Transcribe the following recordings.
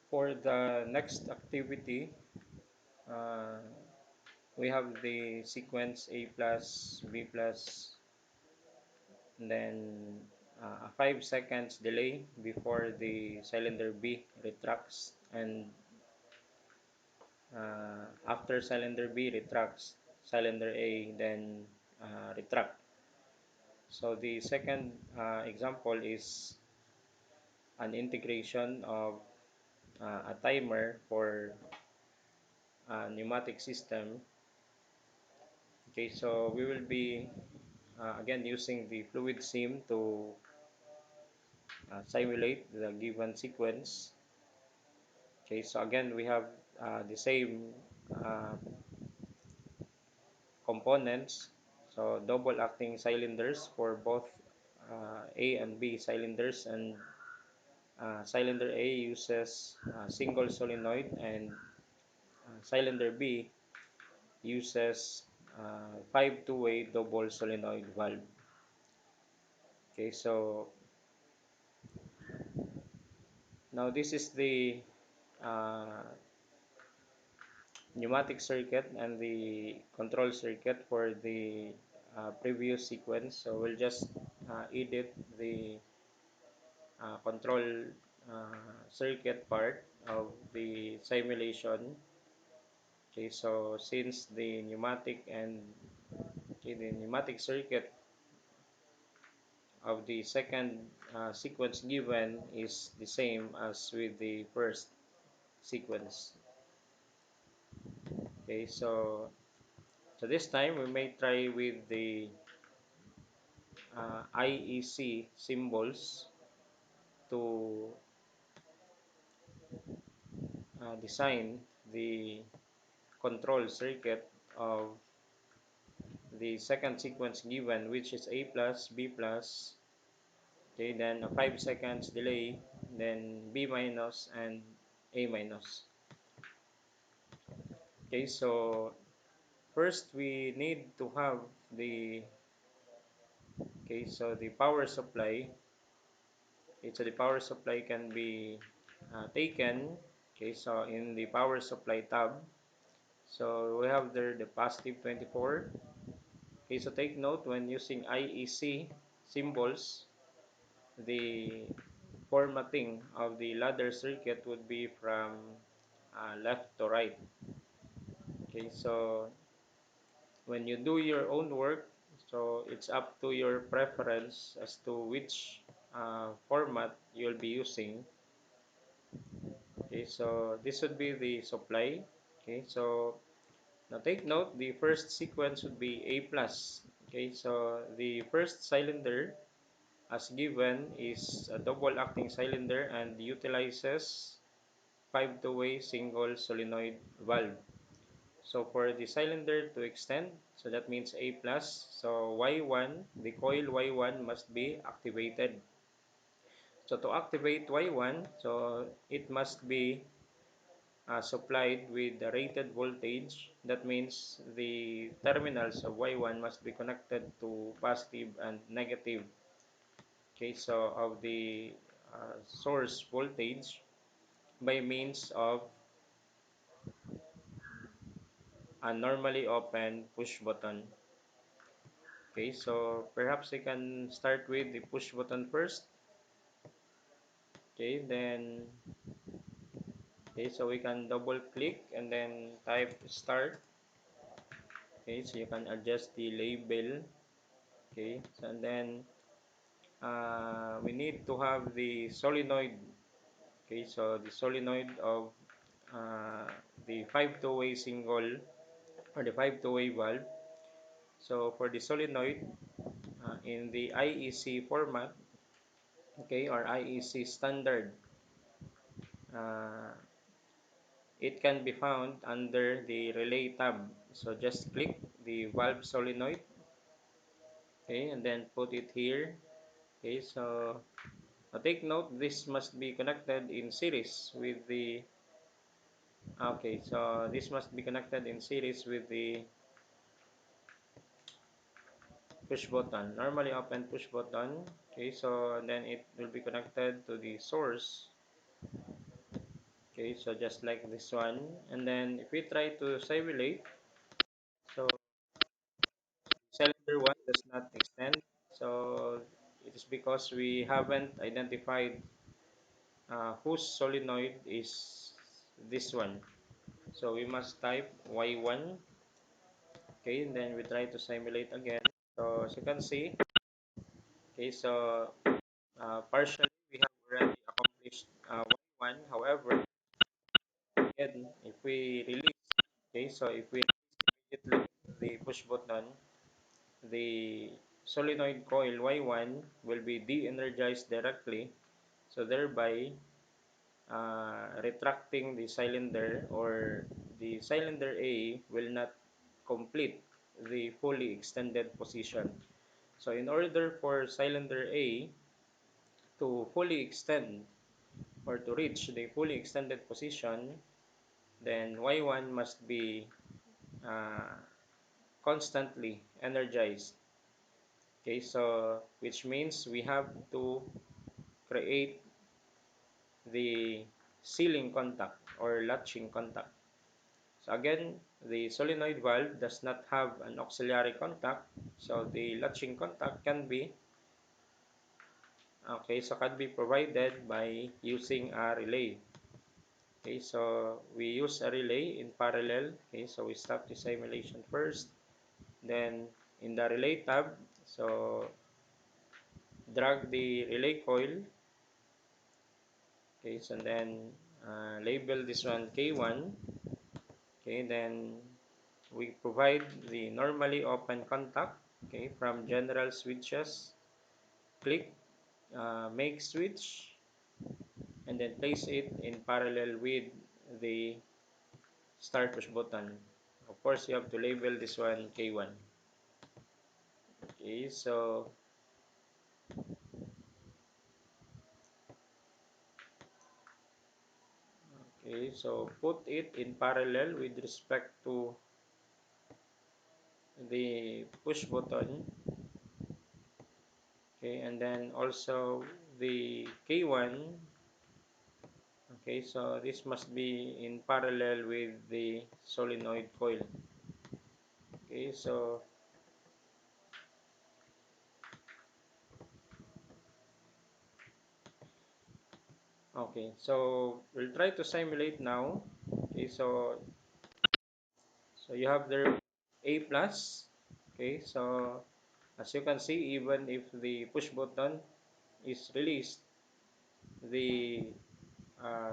For the next activity, uh, we have the sequence A plus, B plus, and then a 5 seconds delay before the cylinder B retracts, and after cylinder B retracts, cylinder A then retract. So the second example is an integration of a timer for a pneumatic system. Okay, so we will be again using the fluid sim to simulate the given sequence. Okay, so again we have the same uh, components. So double acting cylinders for both A and B cylinders, and cylinder A uses single solenoid, and cylinder B uses 5 two-way double solenoid valve. Okay, so now this is the uh, pneumatic circuit and the control circuit for the previous sequence. So we'll just edit the control circuit part of the simulation. Okay, so since the pneumatic circuit of the second sequence given is the same as with the first sequence. Okay, so this time we may try with the IEC symbols to design the control circuit of the second sequence given, which is A plus, B plus, okay, then a 5 seconds delay, then B minus and A minus. Okay, so first we need to have the the power supply. Okay, so the power supply can be taken. Okay, so in the power supply tab, so we have there the positive 24. Okay, so take note when using IEC symbols, the formatting of the ladder circuit would be from left to right. Okay, so when you do your own work, so it's up to your preference as to which format you'll be using. Okay, so this would be the supply. Okay, so now take note, the first sequence would be A plus. Okay, so the first cylinder as given is a double acting cylinder and utilizes 5 two-way single solenoid valve. So for the cylinder to extend, so that means A plus. So Y1, the coil Y1 must be activated. So to activate Y1, so it must be supplied with the rated voltage. That means the terminals of Y1 must be connected to positive and negative. Okay, so of the source voltage by means of a normally open push button. Okay, so perhaps I can start with the push button first. Okay, then so we can double click and then type start. Okay, so you can adjust the label. Okay, so and then we need to have the solenoid. Okay, so the solenoid of uh, the 5 two-way single or the 5 two-way valve. So for the solenoid in the IEC format, okay, or IEC standard, uh, it can be found under the relay tab. So just click the valve solenoid, okay, and then put it here. Okay, so take note this must be connected in series with the this must be connected in series with the push button, normally open push button. Okay, so then it will be connected to the source. Okay, so just like this one. And then if we try to simulate, so cylinder 1 does not extend. So it is because we haven't identified whose solenoid is this one. So we must type Y1. Okay, and then we try to simulate again. So as you can see, okay, so partially we have already accomplished Y1. However, again, if we release, okay, so if we release immediately the push button, the solenoid coil Y1 will be de-energized directly, so thereby retracting the cylinder, or the cylinder A will not complete the fully extended position. So in order for cylinder A to fully extend or to reach the fully extended position, then Y1 must be uh, constantly energized. Okay, so which means we have to create the sealing contact or latching contact. So again, the solenoid valve does not have an auxiliary contact, so the latching contact can be provided by using a relay. Okay, so we use a relay in parallel. Okay, so we stop the simulation first. Then in the relay tab, so drag the relay coil. Okay, so then label this one K1. Okay, then we provide the normally open contact. Okay, from general switches, click make switch, and then place it in parallel with the start push button. Of course, you have to label this one K1. Okay, so put it in parallel with respect to the push button. Okay, and then also the K1. Okay, so this must be in parallel with the solenoid coil. Okay, so we'll try to simulate now. Okay, so you have there A plus. Okay, so as you can see, even if the push button is released, the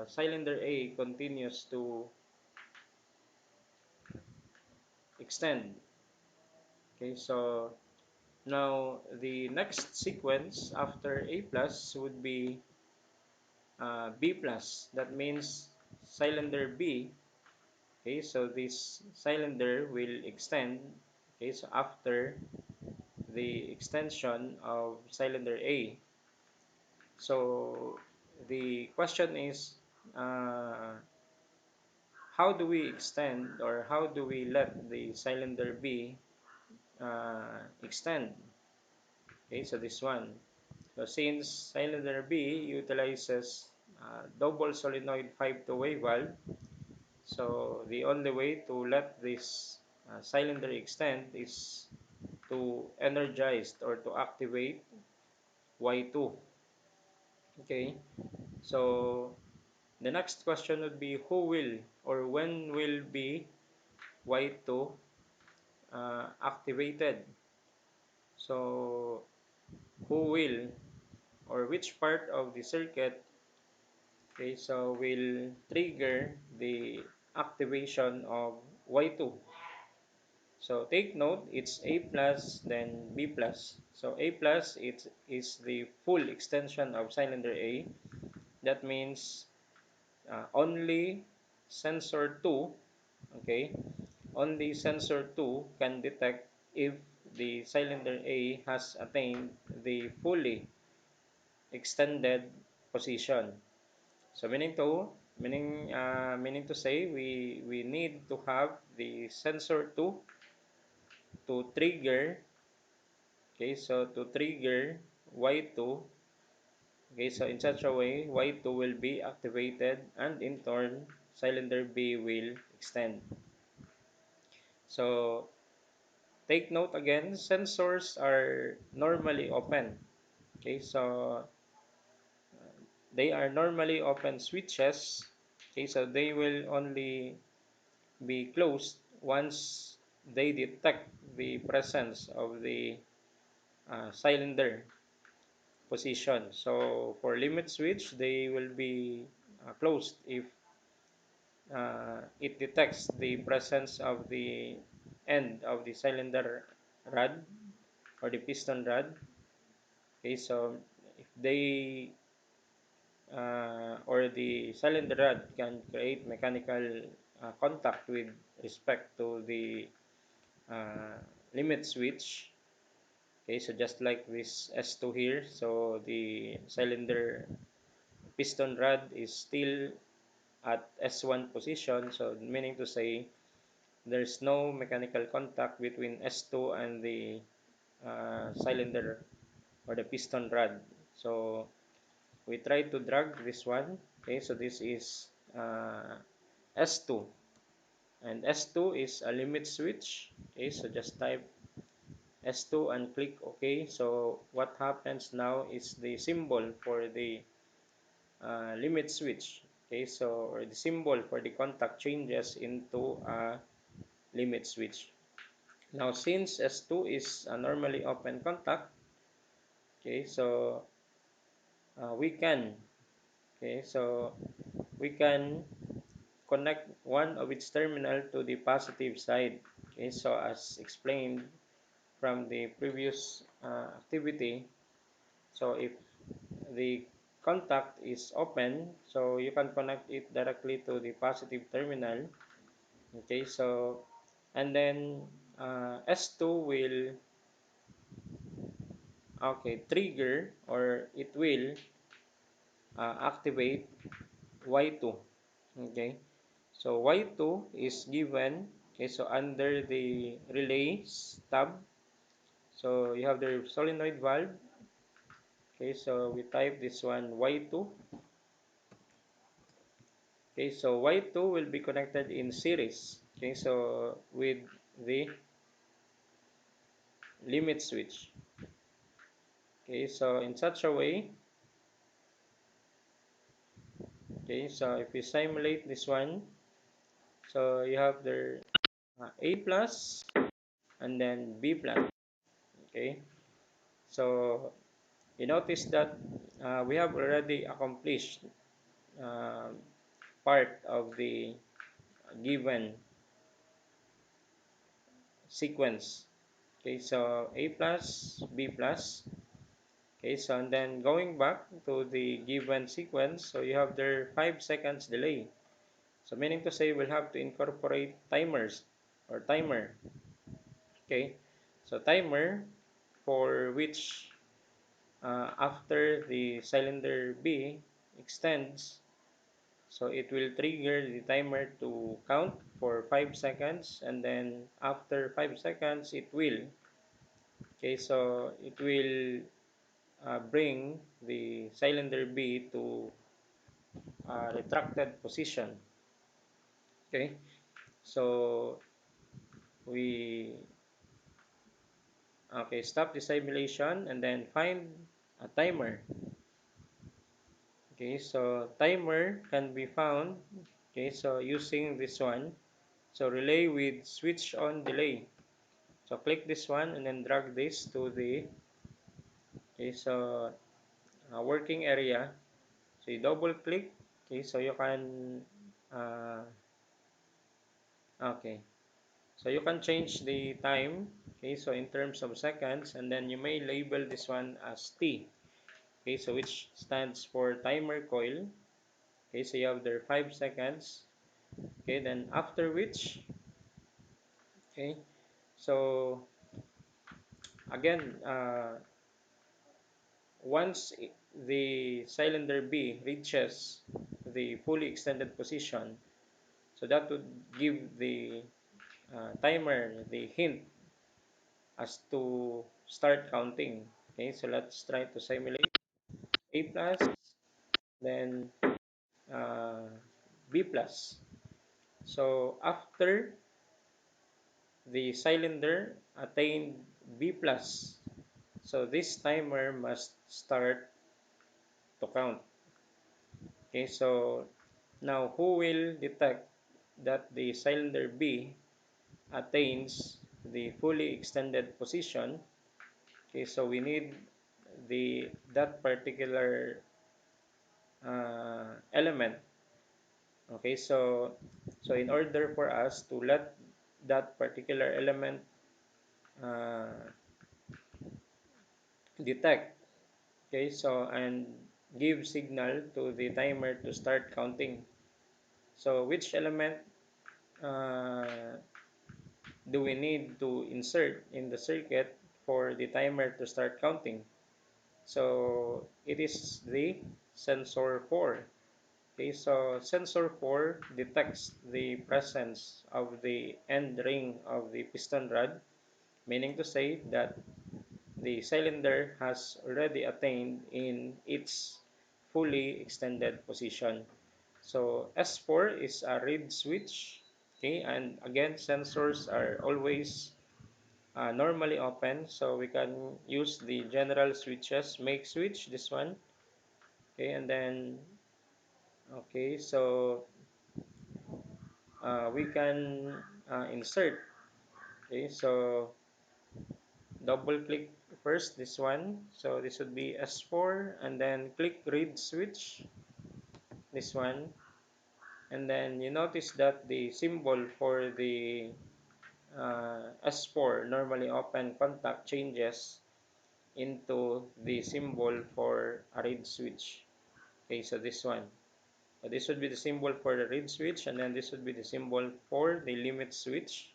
cylinder A continues to extend. Okay, so now the next sequence after A plus would be B plus. That means cylinder B. Okay, so this cylinder will extend. Okay, so after the extension of cylinder A. So the question is, uh, how do we extend, or how do we let the cylinder B extend? Okay, so this one. So since cylinder B utilizes double solenoid 5-way valve, so the only way to let this cylinder extend is to energize or to activate Y2. Okay, so the next question would be, who will or when will be Y2 activated? So who will, or which part of the circuit, okay, so will trigger the activation of Y2? So take note, it's A plus, then B plus. So A plus is the full extension of cylinder A. That means only sensor 2, okay, only sensor 2 can detect if the cylinder A has attained the fully extended position. So meaning to say, we need to have the sensor 2 to trigger, okay, so to trigger Y2 Okay, so in such a way, Y2 will be activated and in turn, cylinder B will extend. So take note again, sensors are normally open. Okay, so they are normally open switches. Okay, so they will only be closed once they detect the presence of the cylinder position. So for limit switch, they will be closed if it detects the presence of the end of the cylinder rod or the piston rod. Okay, so if they or the cylinder rod can create mechanical contact with respect to the uh, limit switch. Okay, so just like this S2 here, so the cylinder piston rod is still at S1 position, so meaning to say there's no mechanical contact between S2 and the cylinder or the piston rod. So we try to drag this one. Okay, so this is S2 and S2 is a limit switch. Okay, so just type S2 and click OK. So what happens now is the symbol for the limit switch. Okay, so or the symbol for the contact changes into a limit switch. Now since S2 is a normally open contact, okay, so we can okay, so we can connect one of its terminal to the positive side. Okay, so as explained from the previous activity, so if the contact is open, so you can connect it directly to the positive terminal. Okay, so and then S2 will trigger or it will activate Y2. Okay, so Y2 is given. Okay, so under the relays tab, so you have the solenoid valve. Okay, so we type this one Y2. Okay, so Y2 will be connected in series. Okay, so with the limit switch. Okay, so in such a way, okay, so if you simulate this one, so you have the A plus and then B plus. Okay, so you notice that we have already accomplished uh, part of the given sequence. Okay, so A plus, B plus. Okay, so and then going back to the given sequence, so you have their 5 seconds delay. So meaning to say we'll have to incorporate timers or timer. Okay, so timer for which after the cylinder B extends, so it will trigger the timer to count for 5 seconds and then after 5 seconds it will. Okay, so it will bring the cylinder B to retracted position. Okay, so we stop the simulation and then find a timer. Okay, so timer can be found. Okay, so using this one, so relay with switch on delay. So click this one and then drag this to the working area. So you double click. Okay, so you can uh, okay, so you can change the time. Okay, so in terms of seconds, and then you may label this one as T. Okay, so which stands for timer coil. Okay, so you have there 5 seconds. Okay, then after which, okay, so again, once the cylinder B reaches the fully extended position, so that would give the timer the hint as to start counting. Okay, so let's try to simulate. A plus, then uh, B plus. So after the cylinder attained B plus, so this timer must start to count. Okay, so now who will detect that the cylinder B attains the fully extended position? Okay, so we need that particular element. Okay, so in order for us to let that particular element uh, detect, okay, so and give signal to the timer to start counting. So which element uh, do we need to insert in the circuit for the timer to start counting? So it is the sensor 4. Okay, so sensor 4 detects the presence of the end ring of the piston rod, meaning to say that the cylinder has already attained in its fully extended position. So S4 is a read switch. Okay, and again, sensors are always normally open, so we can use the general switches. Make switch, this one. Okay, and then okay, so we can insert. Okay, so double click first this one. So this would be S4, and then click read switch, this one. And then you notice that the symbol for the S4 normally open contact changes into the symbol for a read switch. Okay, so this one. So this would be the symbol for the read switch, and then this would be the symbol for the limit switch.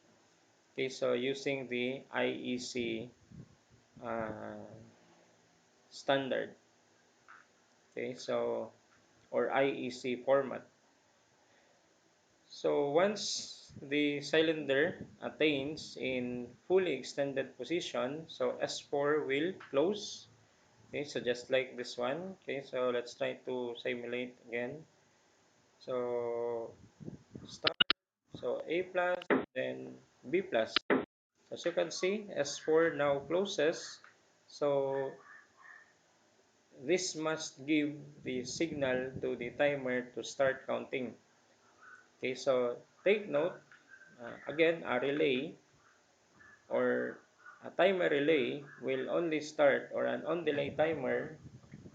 Okay, so using the IEC uh, standard. Okay, so or IEC format. So once the cylinder attains in fully extended position, so S4 will close. Okay, so just like this one. Okay, so let's try to simulate again. So start. So A plus, then B plus. As you can see, S4 now closes. So this must give the signal to the timer to start counting. Okay, so take note, again, a relay or a timer relay will only start, or an on delay timer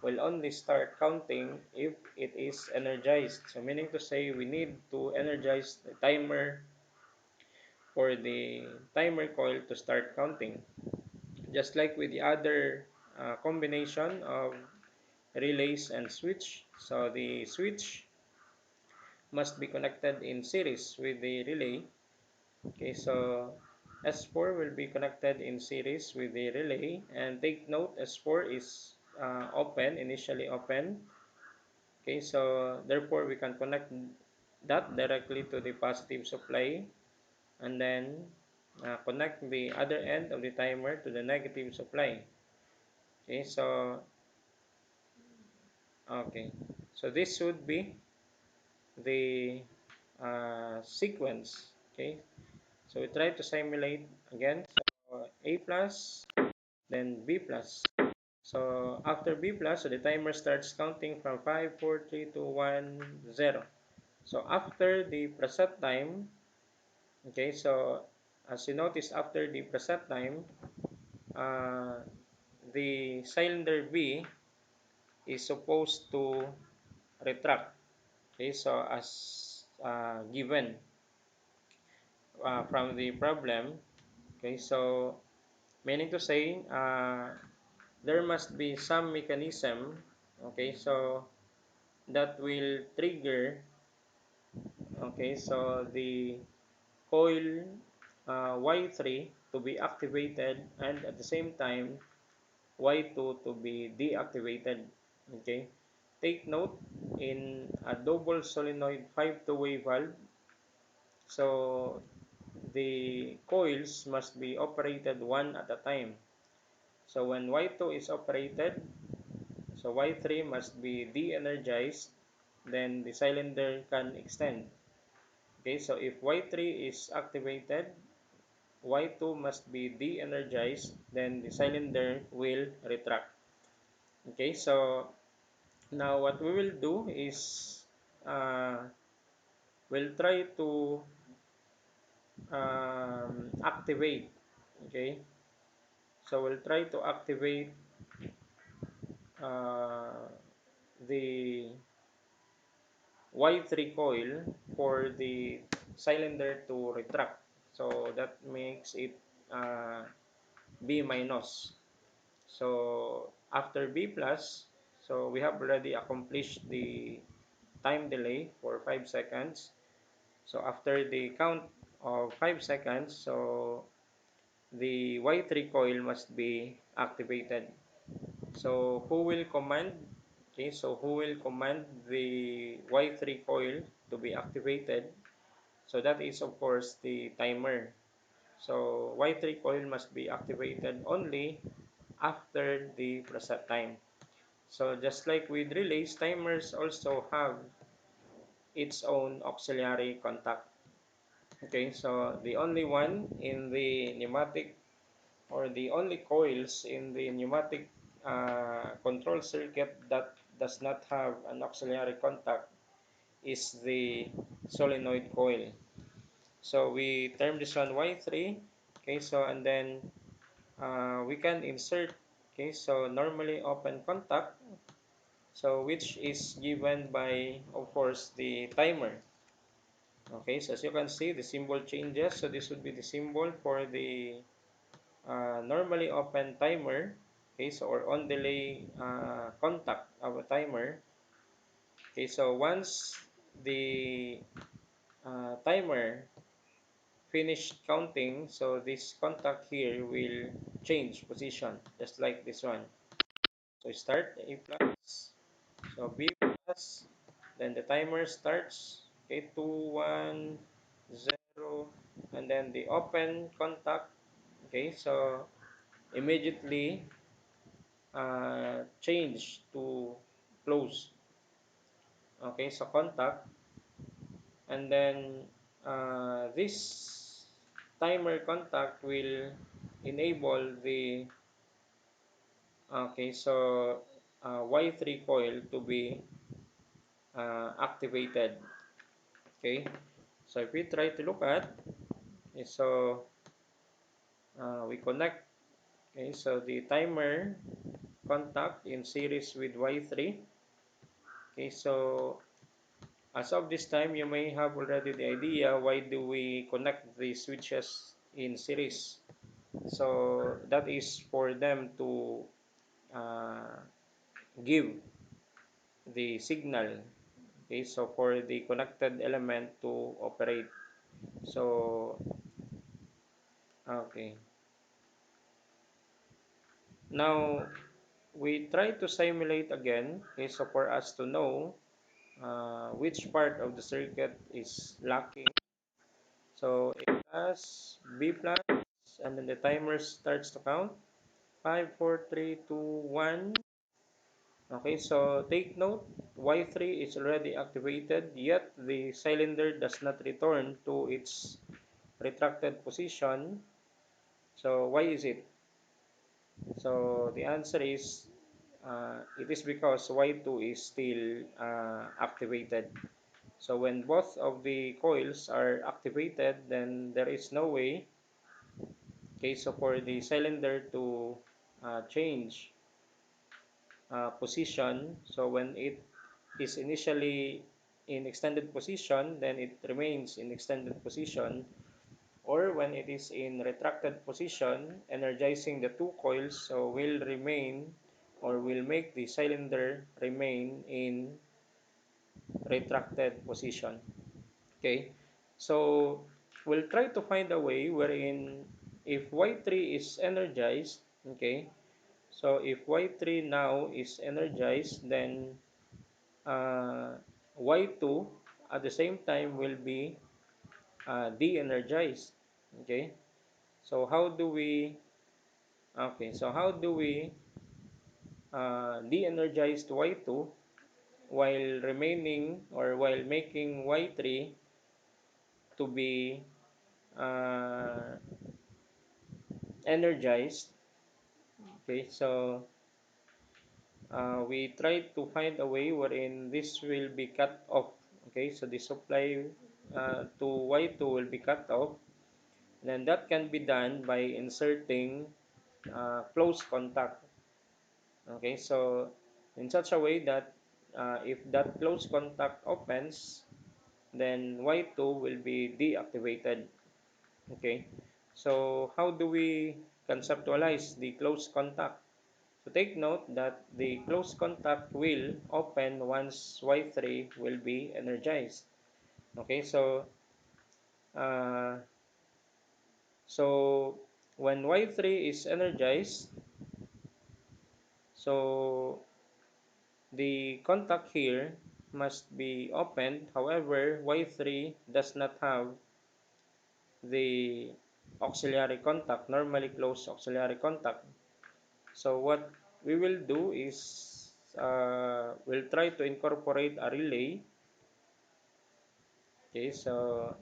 will only start counting if it is energized. So meaning to say we need to energize the timer for the timer coil to start counting. Just like with the other combination of relays and switch. So the switch must be connected in series with the relay. Okay, so S4 will be connected in series with the relay, and take note S4 is open, initially open. Okay, so therefore we can connect that directly to the positive supply, and then connect the other end of the timer to the negative supply. Okay, so this would be the sequence. Okay, so we try to simulate again. So A plus, then B plus. So after B plus, so the timer starts counting from 5, 4, 3, 2, 1, 0. So after the preset time, okay, so as you notice, after the preset time, uh, the cylinder B is supposed to retract. Okay, so as given from the problem, okay, so meaning to say, there must be some mechanism, okay, so that will trigger, okay, so the coil Y3 to be activated, and at the same time Y2 to be deactivated. Okay, take note, in a double solenoid 5-way valve, so the coils must be operated one at a time. So when Y2 is operated, So Y3 must be de-energized, then the cylinder can extend. Okay, so if Y3 is activated, Y2 must be de-energized, then the cylinder will retract. Okay, so now what we will do is we'll try to activate. Okay, so we'll try to activate uh, the Y3 coil for the cylinder to retract. So that makes it uh, B minus. So after B plus, so we have already accomplished the time delay for 5 seconds. So after the count of 5 seconds, so the Y3 coil must be activated. So who will command? Okay, so who will command the Y3 coil to be activated? So that is of course the timer. So Y3 coil must be activated only after the preset time. So just like with relays, timers also have its own auxiliary contact. Okay, so the only one in the pneumatic, or the only coils in the pneumatic control circuit that does not have an auxiliary contact is the solenoid coil. So we term this one Y3. Okay, so and then we can insert, okay, so normally open contact, so which is given by of course the timer. Okay, so as you can see, the symbol changes. So this would be the symbol for the normally open timer. Okay, so or on delay contact of a timer. Okay, so once the timer finished counting, so this contact here will change position, just like this one. So start A plus, so B plus, then the timer starts. Okay, 2, 1, 0, and then the open contact. Okay, so immediately change to close. Okay, so contact, and then this timer contact will enable the, okay, so Y3 coil to be activated. Okay, so if we try to look at, okay, so we connect, okay, so the timer contact in series with Y3. Okay, so as of this time, you may have already the idea why do we connect the switches in series. So that is for them to uh, give the signal. Okay, so for the connected element to operate. So, okay. Now, we try to simulate again, okay, so for us to know which part of the circuit is lacking. So A plus, B plus, and then the timer starts to count. 5, 4, 3, 2, 1. Okay, so take note, Y3 is already activated, yet the cylinder does not return to its retracted position. So why is it? So the answer is it is because Y2 is still activated. So when both of the coils are activated, then there is no way, okay, so for the cylinder to change position. So when it is initially in extended position, then it remains in extended position, or when it is in retracted position, energizing the two coils, so will remain, or will make the cylinder remain in retracted position. Okay, so we'll try to find a way wherein if Y3 is energized, okay, so if Y3 now is energized, then Y2 at the same time will be de-energized. Okay, so how do we, okay, so how do we de-energized Y2 while remaining or while making Y3 to be uh, energized. Okay, so we try to find a way wherein this will be cut off. Okay, so the supply to Y2 will be cut off. Then that can be done by inserting close contact. Okay, so in such a way that if that close contact opens, then Y2 will be deactivated. Okay, so how do we conceptualize the close contact? So take note that the close contact will open once Y3 will be energized. Okay, uh, so when Y3 is energized, so the contact here must be opened. However, Y3 does not have the auxiliary contact, normally closed auxiliary contact. So what we will do is we'll try to incorporate a relay. Okay, so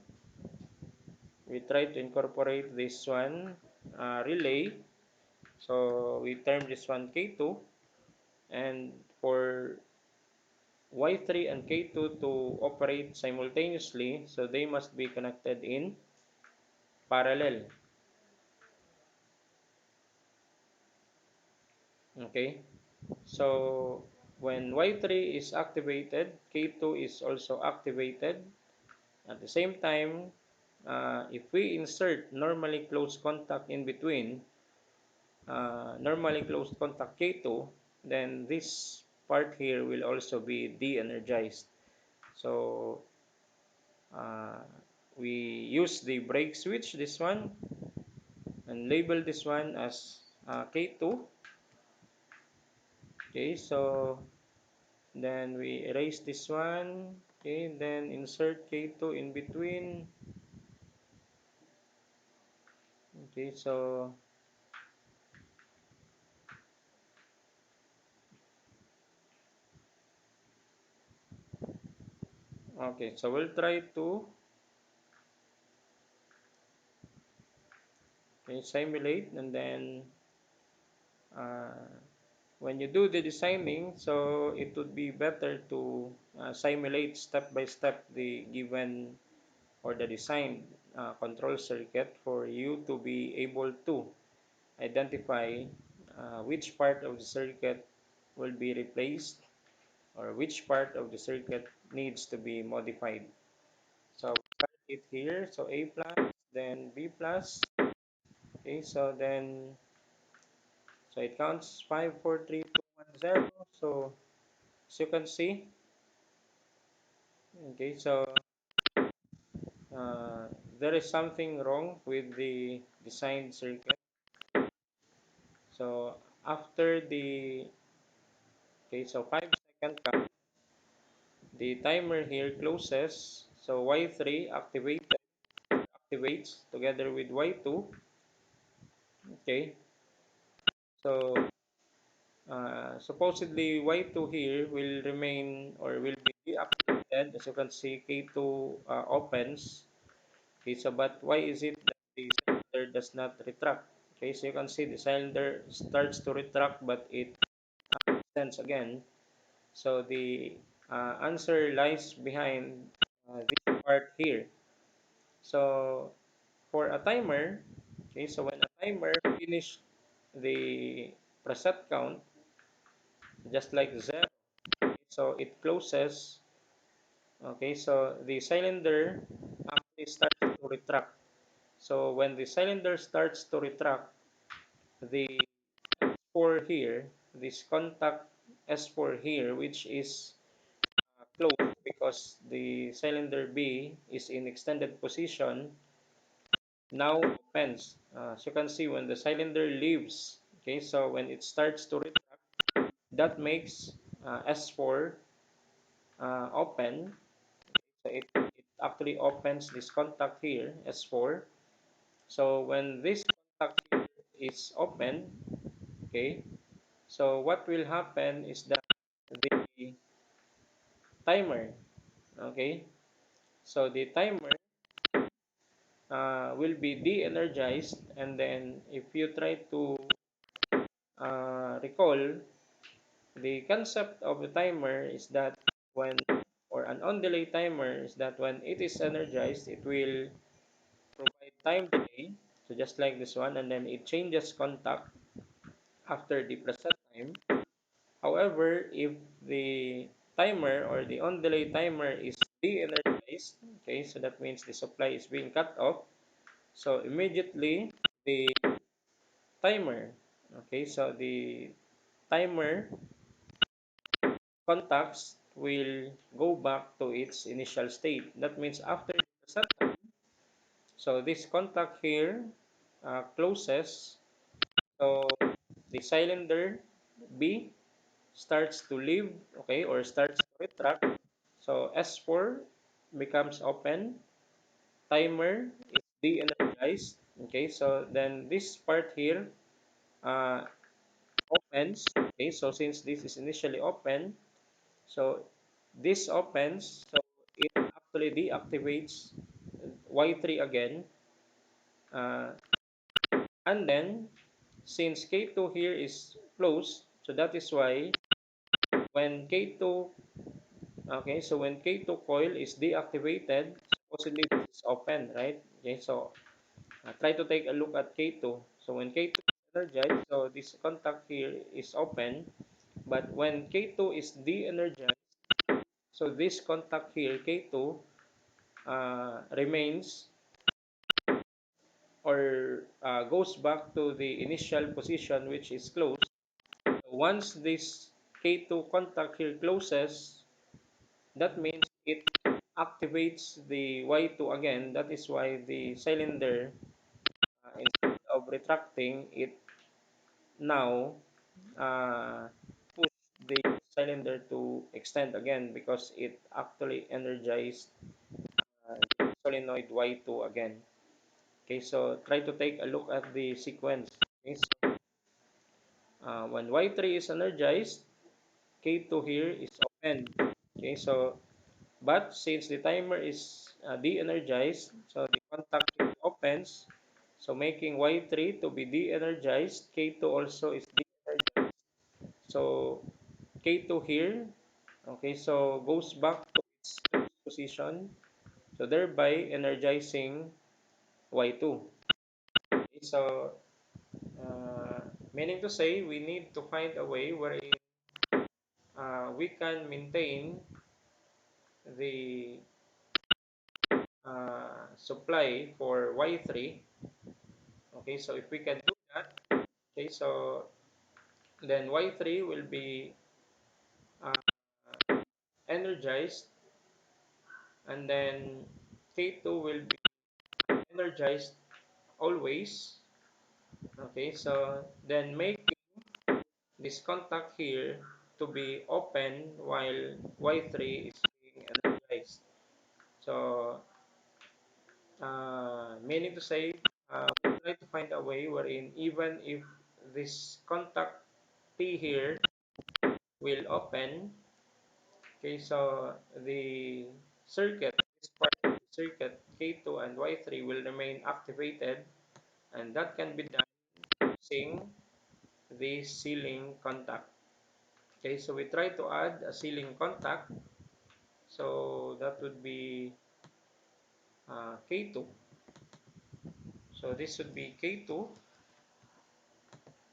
we try to incorporate this one relay. So we term this one K2, and for Y3 and K2 to operate simultaneously, so they must be connected in parallel. Okay, so when Y3 is activated, K2 is also activated. At the same time, if we insert normally closed contact in between, normally closed contact K2, then this part here will also be de-energized. So uh, we use the brake switch, this one, and label this one as K2. Okay, so then we erase this one. Okay, then insert K2 in between. Okay, so we'll try to simulate, and then uh, when you do the designing, so it would be better to simulate step by step the given or the design control circuit for you to be able to identify which part of the circuit will be replaced or which part of the circuit needs to be modified. So we start it here. So A plus, then B plus. Okay, so it counts 5, 4, 3, 2, 1, 0. So as you can see, okay, so uh, there is something wrong with the designed circuit. So after the okay, so 5 second count, the timer here closes. So Y3 activates together with Y2. Okay, so supposedly Y2 here will remain or will be deactivated. As you can see, K2 opens. Okay, so but why is it that the cylinder does not retract? Okay, so you can see the cylinder starts to retract, but it extends again. So the answer lies behind this part here. So for a timer, okay, so when a timer finish the preset count, just like zero, okay, so it closes. Okay, so the cylinder actually starts to retract. So when the cylinder starts to retract, the S4 here, this contact S4 here, which is closed because the cylinder B is in extended position, now opens. So you can see when the cylinder leaves, okay, so when it starts to retract, that makes S4 open. So it actually opens this contact here, S4. So when this contact here is open, okay, So what will happen is that the timer, okay, so the timer will be de-energized, and then if you try to recall, the concept of the timer is that when, or an on delay timer is that when it is energized, it will provide time delay, so just like this one, and then it changes contact after the preset time. However, if the timer or the on delay timer is de-energized, okay, so that means the supply is being cut off, so immediately the timer, okay, so the timer contacts will go back to its initial state. That means after the reset time, so this contact here closes, so the cylinder B starts to leave, okay, or starts to retract. So S4 becomes open, timer is de-energized, okay, so then this part here uh, opens, okay, so since this is initially open, so this opens, so it actually deactivates Y3 again, uh, and then since K2 here is closed, so that is why when K2, okay, so when K2 coil is deactivated, supposedly this is open, right? Okay, so try to take a look at K2. So when K2 is energized, so this contact here is open, but when K2 is de-energized, so this contact here, K2, remains or goes back to the initial position, which is closed. Once this K2 contact here closes, that means it activates the Y2 again. That is why the cylinder, instead of retracting, it now uh, push the cylinder to extend again because it actually energized the solenoid Y2 again. Okay, so try to take a look at the sequence. Okay, so when Y3 is energized, K2 here is open. Okay, so but since the timer is de-energized, so the contact here opens, so making Y3 to be de-energized, K2 also is de-energized. So K2 here, okay, so goes back to its position, so thereby energizing Y2. Okay, so meaning to say, we need to find a way wherein we can maintain the supply for Y3. Okay, so if we can do that, okay, so then Y3 will be uh, energized, and then K2 will be energized always. Okay, so then make this contact here to be open while Y3 is being energized. So, meaning to say, we try to find a way wherein even if this contact P here will open, okay, so the circuit, this part of the circuit K2 and Y3 will remain activated, and that can be done using the sealing contact. Okay, so we try to add a sealing contact. So that would be K2. So this would be K2.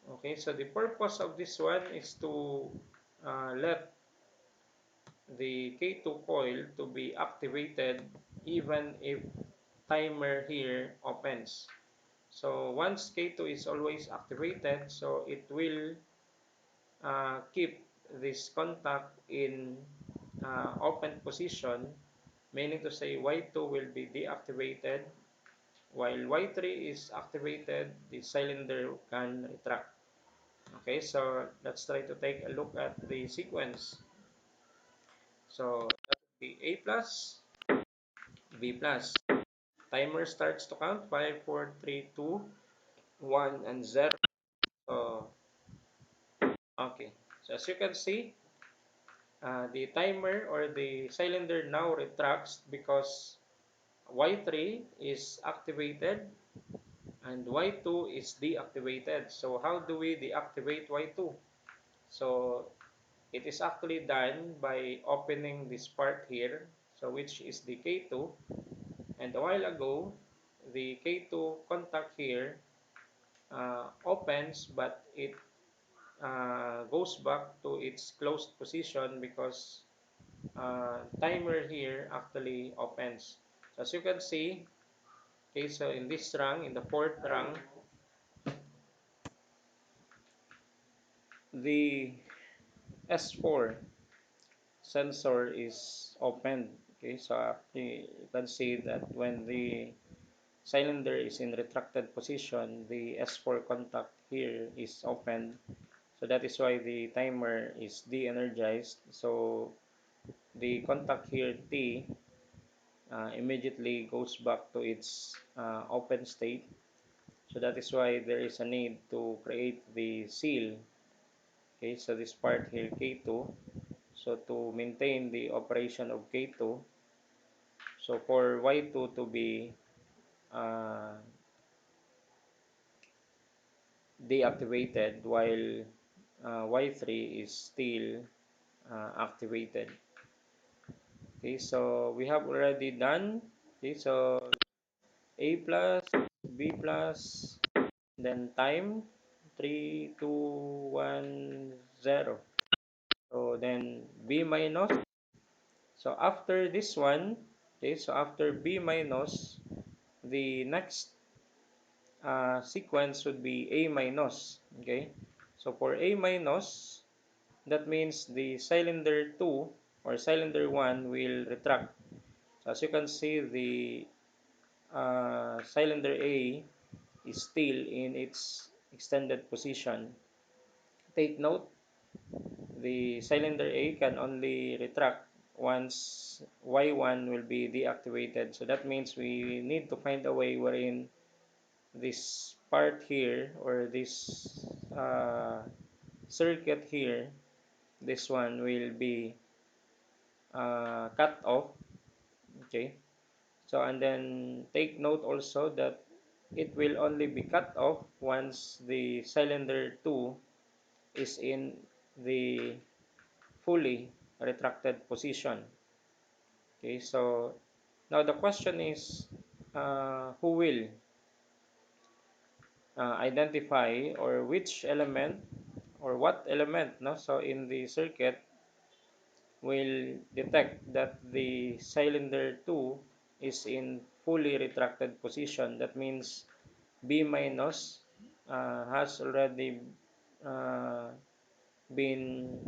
Okay, so the purpose of this one is to let the K2 coil to be activated even if timer here opens. So once K2 is always activated, so it will keep this contact in open position, meaning to say Y2 will be deactivated. While Y3 is activated, the cylinder can retract. Okay, so let's try to take a look at the sequence. So that would be A plus, B plus. Timer starts to count 5, 4, 3, 2, 1, and 0. So, okay. So as you can see, the timer or the cylinder now retracts because Y3 is activated and Y2 is deactivated. So how do we deactivate Y2? So it is actually done by opening this part here, so which is the K2. And a while ago, the K2 contact here opens, but it goes back to its closed position because timer here actually opens. So as you can see, okay, so in this rung, in the fourth rung, the S4 sensor is opened. Okay, so you can see that when the cylinder is in retracted position, the S4 contact here is opened. So that is why the timer is de-energized. So the contact here T immediately goes back to its open state. So that is why there is a need to create the seal. Okay, so this part here K2. So to maintain the operation of K2, so for Y2 to be uh, deactivated while Y3 is still activated. Okay, so we have already done. Okay, so A plus, B plus, then time 3, 2, 1, 0. So then B minus. So after this one, okay, so after B minus, the next sequence would be A minus. Okay, so for A minus, that means the cylinder 2 or cylinder 1 will retract. So as you can see, the cylinder A is still in its extended position. Take note, the cylinder A can only retract once Y1 will be deactivated. So that means we need to find a way wherein this part here or this circuit here, this one will be cut off. Okay, so and then take note also that it will only be cut off once the cylinder 2 is in the fully retracted position. Okay, so now the question is who will identify or which element or what element, no, so in the circuit will detect that the cylinder 2 is in fully retracted position. That means B minus has already uh, been.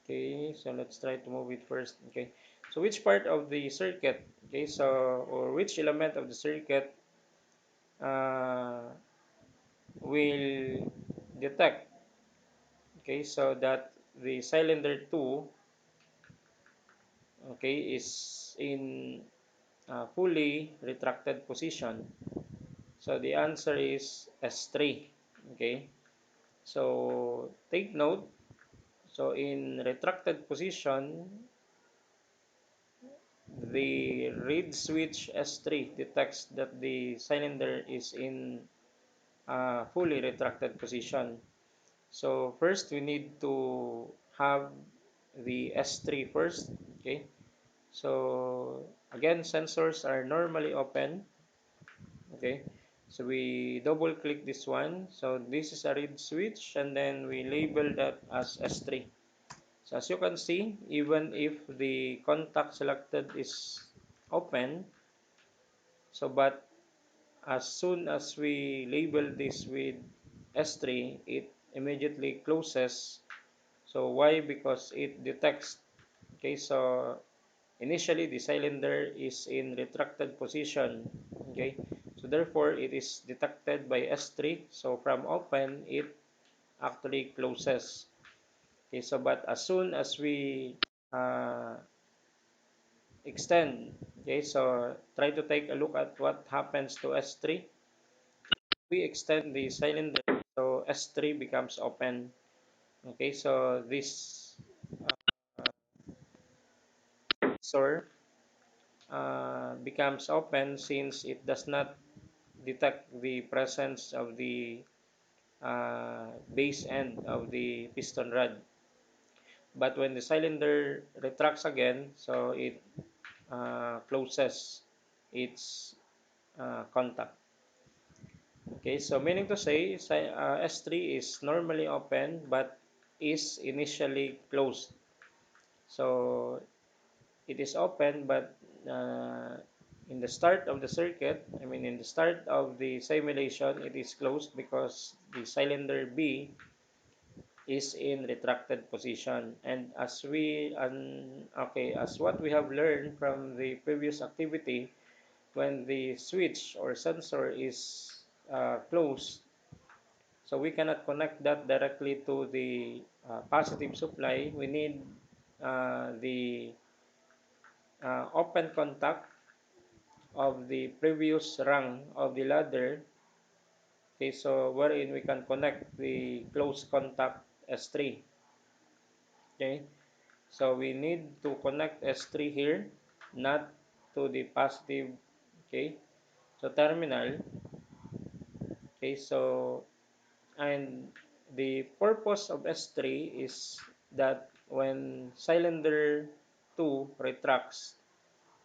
Okay, so let's try to move it first. Okay, so which part of the circuit, okay, so or which element of the circuit uh, will detect, okay, so that the cylinder 2, okay, is in fully retracted position. So the answer is S3. Okay, so take note. So in retracted position, the reed switch S3 detects that the cylinder is in fully retracted position. So first we need to have the S3 first. Okay, so again, sensors are normally open. Okay, so we double click this one. So this is a reed switch and then we label that as S3. So as you can see, even if the contact selected is open, so but as soon as we label this with S3, it immediately closes. So why? Because it detects. Okay, so initially the cylinder is in retracted position. Okay, so therefore it is detected by S3. So from open, it actually closes. Okay, so but as soon as we uh, extend, okay, so try to take a look at what happens to S3. We extend the cylinder, so S3 becomes open. Okay, so this sensor becomes open since it does not detect the presence of the base end of the piston rod. But when the cylinder retracts again, so it closes its contact. Okay, so meaning to say, S3 is normally open but is initially closed. So it is open, but in the start of the circuit, I mean in the start of the simulation, it is closed because the cylinder B is in retracted position. And as what we have learned from the previous activity, when the switch or sensor is closed, so we cannot connect that directly to the positive supply. We need the open contact of the previous rung of the ladder. Okay, so wherein we can connect the close contact S3. Okay, so we need to connect S3 here, not to the positive. Okay, so terminal. Okay, so and the purpose of S3 is that when cylinder 2 retracts,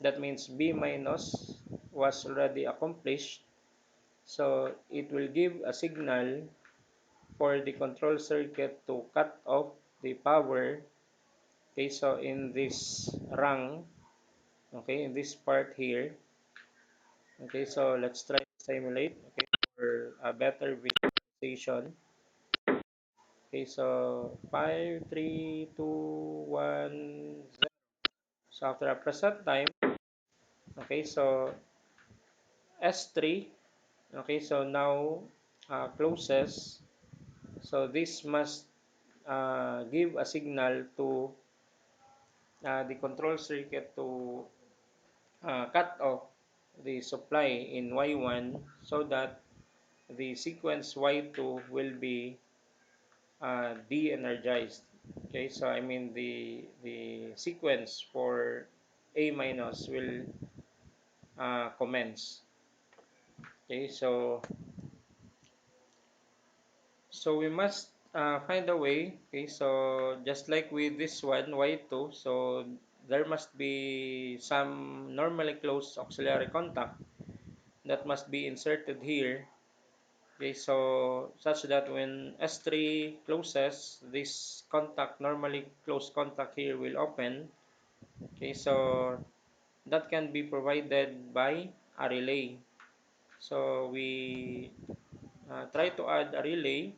that means B minus was already accomplished. So it will give a signal for the control circuit to cut off the power. Okay, so in this rung, okay, in this part here, okay, so let's try to simulate, okay, for a better visualization. Okay, so 5, 3, 2, 1, 0. So after a present time, okay, so S3, okay, so now closes. So this must give a signal to the control circuit to cut off the supply in Y1 so that the sequence Y2 will be de-energized. Okay, so I mean the sequence for A minus will commence. Okay, so we must find a way. Okay, so just like with this one Y2, so there must be some normally closed auxiliary contact that must be inserted here. Okay, so such that when S3 closes, this contact, normally closed contact here will open. Okay, so that can be provided by a relay. So we try to add a relay.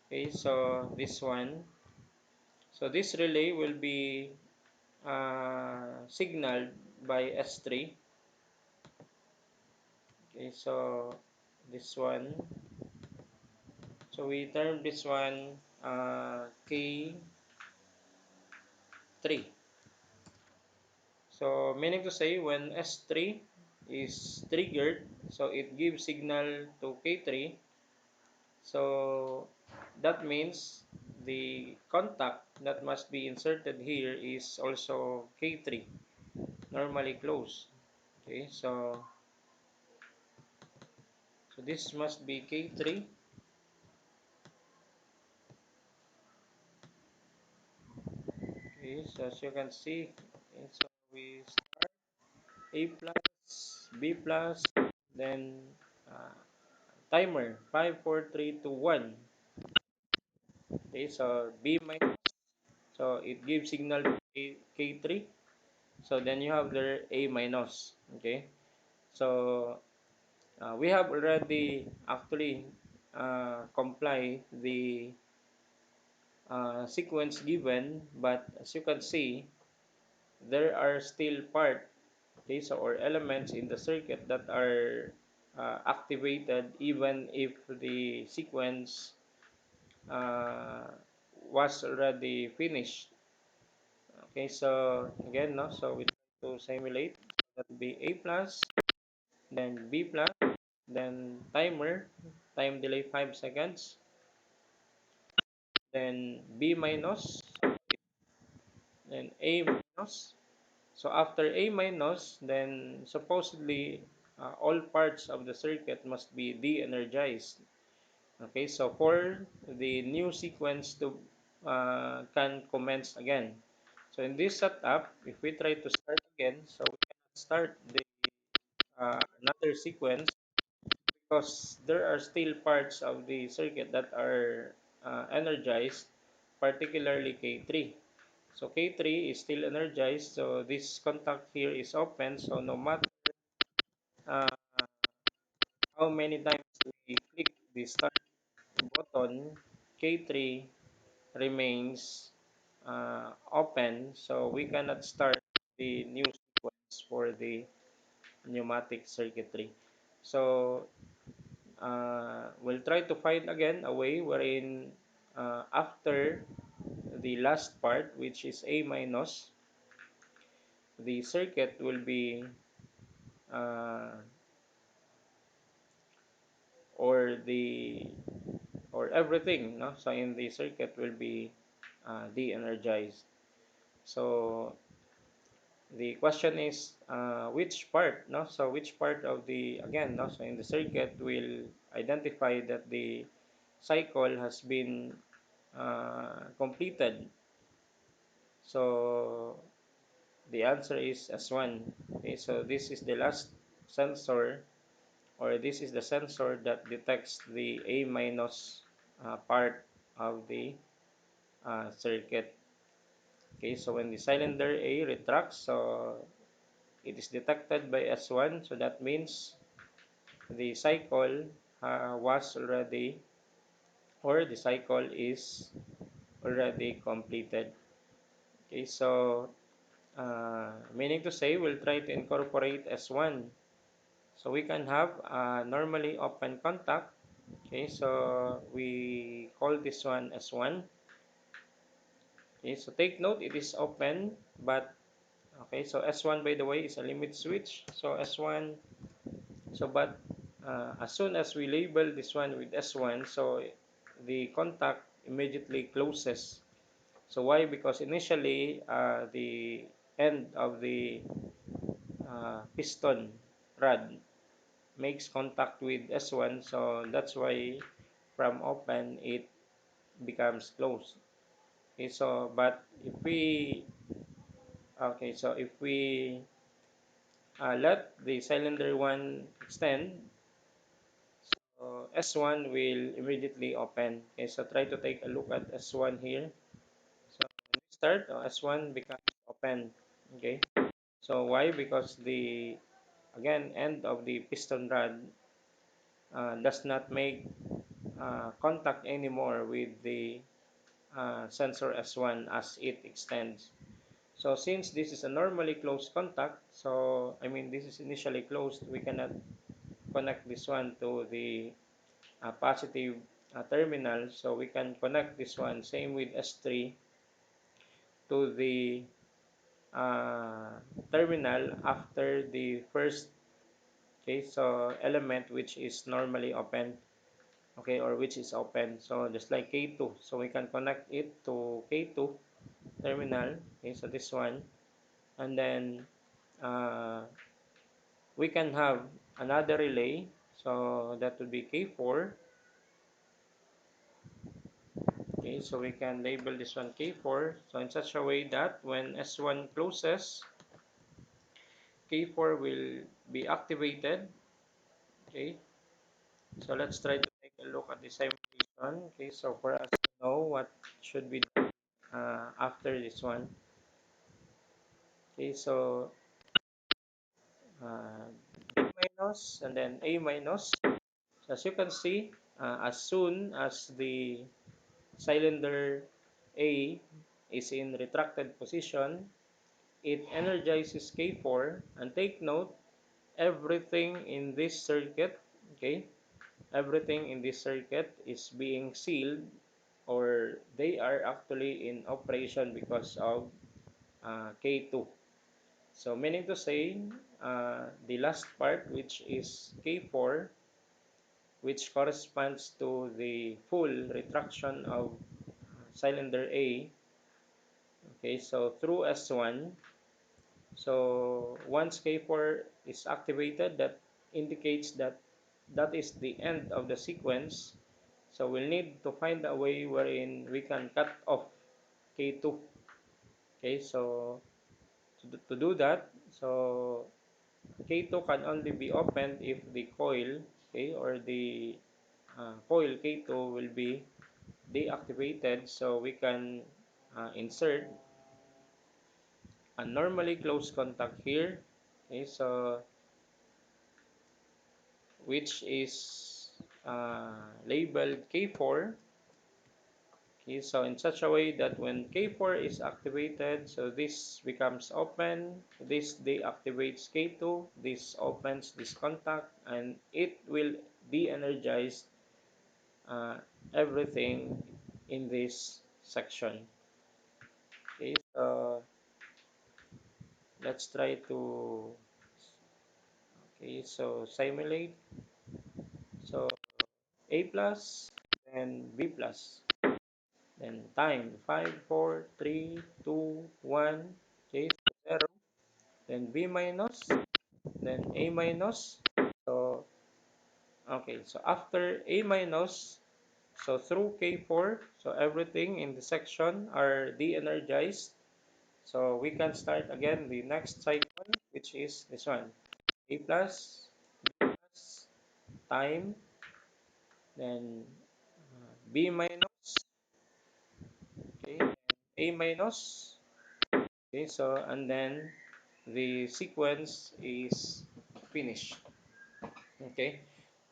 Okay, so this one. So this relay will be signaled by S3. Okay, so this one. So we term this one K3. So meaning to say when S3 is triggered, so it gives signal to K3. So that means the contact that must be inserted here is also K3, normally closed. Okay, so this must be K3. Okay, so as you can see, okay, so we start A plus, B plus, then uh, timer 5, 4, 3, 2, 1. Okay, so B minus, so it gives signal to K3. So then you have the A minus. Okay, so we have already actually comply the sequence given, but as you can see, there are still part, okay, so or elements in the circuit that are activated even if the sequence uh, was already finished. Okay, so again, no, so we try to simulate. That would be A plus, then B plus, then timer, time delay 5 seconds. then B minus, then A minus. So after A minus, then supposedly all parts of the circuit must be de-energized. Okay, so for the new sequence to can commence again. So in this setup, if we try to start again, so we can start the another sequence because there are still parts of the circuit that are energized, particularly K3. So K3 is still energized, so this contact here is open, so no matter uh, how many times we click the start button, K3 remains open, so we cannot start the new sequence for the pneumatic circuitry. So we'll try to find again a way wherein after the last part, which is A minus, the circuit will be uh, or the or everything, no? So in the circuit will be de-energized. So the question is which part, no? So which part of the again, no? So in the circuit will identify that the cycle has been completed. So the answer is S1. Okay, so this is the last sensor, or this is the sensor that detects the A minus part of the circuit. Okay, so when the cylinder A retracts, so it is detected by S1, so that means the cycle was already, or the cycle is already completed. Okay, so meaning to say, we'll try to incorporate S1. So we can have normally open contact. Okay, so we call this one S1. Okay, so take note, it is open, but okay, so S1 by the way is a limit switch. So S1, so but as soon as we label this one with S1, so the contact immediately closes. So why? Because initially the end of the piston rod makes contact with S1, so that's why from open it becomes closed. Okay, so but if we okay, so if we let the cylinder 1 extend, so S1 will immediately open. Okay, so try to take a look at S1 here. So when we start, S1 becomes open. Okay, so why? Because the again end of the piston rod does not make contact anymore with the sensor S1 as it extends. So since this is a normally closed contact, so I mean this is initially closed, we cannot connect this one to the positive terminal. So we can connect this one, same with S3, to the uh, terminal after the first, okay, so element which is normally open, okay, or which is open. So just like K2, so we can connect it to K2 terminal, okay, so this one, and then uh, we can have another relay, so that would be K4. Okay, so we can label this one K4, so in such a way that when S1 closes, K4 will be activated. Okay, so let's try to take a look at the simulation. Okay, so for us to know what should be done after this one. Okay, so uh, B minus and then A minus. So as you can see, as soon as the cylinder A is in retracted position, it energizes K4, and take note, everything in this circuit, okay, everything in this circuit is being sealed, or they are actually in operation because of K2. So meaning to say, the last part, which is K4, which corresponds to the full retraction of cylinder A. Okay, so through S1. So once K4 is activated, that indicates that that is the end of the sequence. So we'll need to find a way wherein we can cut off K2. Okay, so to do that, so K2 can only be opened if the coil, okay, or the coil K2 will be deactivated. So we can insert a normally closed contact here. Okay, so which is labeled K4. Okay, so in such a way that when K4 is activated, so this becomes open, this deactivates K2, this opens this contact, and it will de-energize uh, everything in this section. Okay, so let's try to, okay, so simulate. So A plus, then B plus. Then time 5, 4, 3, 2, 1, okay, so 0. Then B minus, then A minus. So, okay, so after A minus, so through K4, so everything in the section are de-energized. So we can start again the next cycle, which is this one. A plus, plus time, then B minus, okay, A minus. Okay, so and then the sequence is finished. Okay,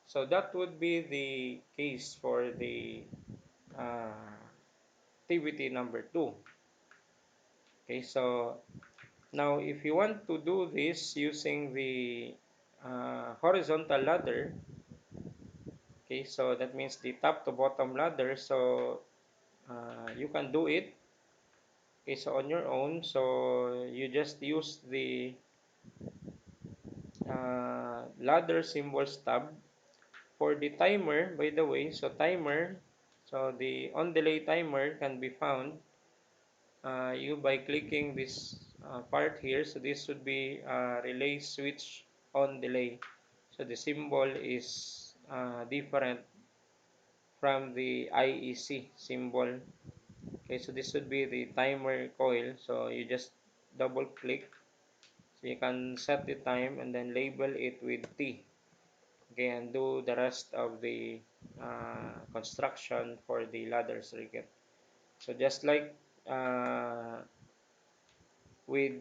so that would be the case for the uh, activity number two. Okay, so now if you want to do this using the horizontal ladder, okay, so that means the top to bottom ladder, so you can do it. Okay, so on your own, so you just use the ladder symbols tab. For the timer, by the way, so timer, so the on delay timer can be found you by clicking this part here. So this would be relay switch on delay. So the symbol is different from the IEC symbol. Okay, so this would be the timer coil. So you just double click. So you can set the time and then label it with T. Okay, and do the rest of the construction for the ladder circuit. So just like with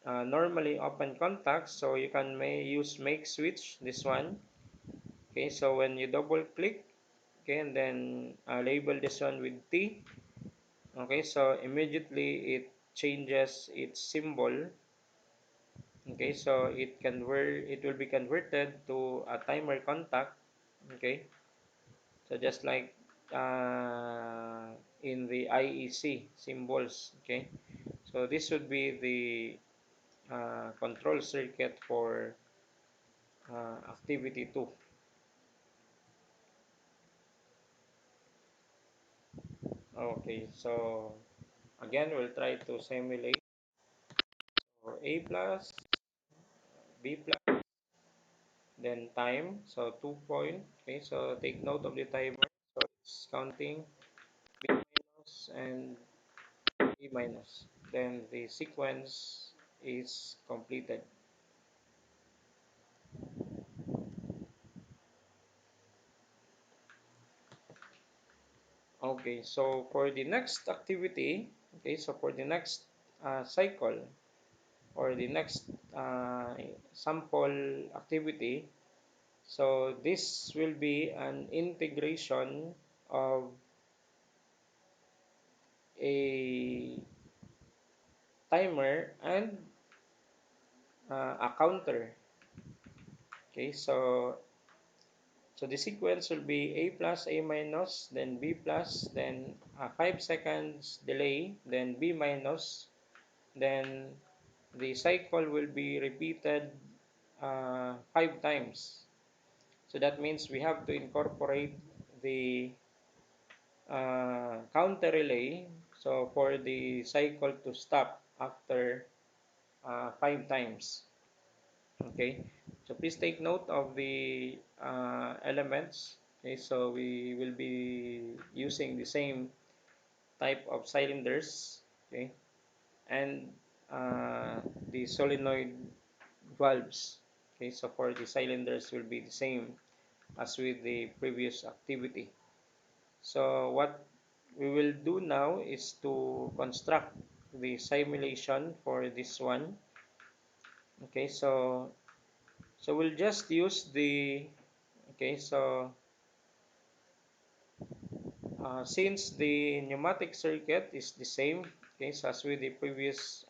normally open contacts, so you can use make switch, this one. Okay, so when you double click, okay, and then label this one with T. Okay, so immediately it changes its symbol. Okay, so it will be converted to a timer contact. Okay, so just like in the IEC symbols. Okay, so this would be the control circuit for activity 2. Okay, so again we'll try to simulate. So A plus, B plus, then time, so 2 point. Okay, so take note of the timer. So it's counting B minus and E minus. Then the sequence is completed. Okay, so for the next activity, okay, so for the next cycle or the next sample activity, so this will be an integration of a timer and a counter. Okay, so the sequence will be A plus, A minus, then B plus, then 5 seconds delay, then B minus, then the cycle will be repeated 5 times. So that means we have to incorporate the counter relay. So for the cycle to stop after 5 times. Okay, so please take note of the elements. Okay, so we will be using the same type of cylinders. Okay, and the solenoid valves. Okay, so for the cylinders will be the same as with the previous activity. So what we will do now is to construct the simulation for this one. Okay, so we'll just use the, okay, so since the pneumatic circuit is the same, okay, so as with the previous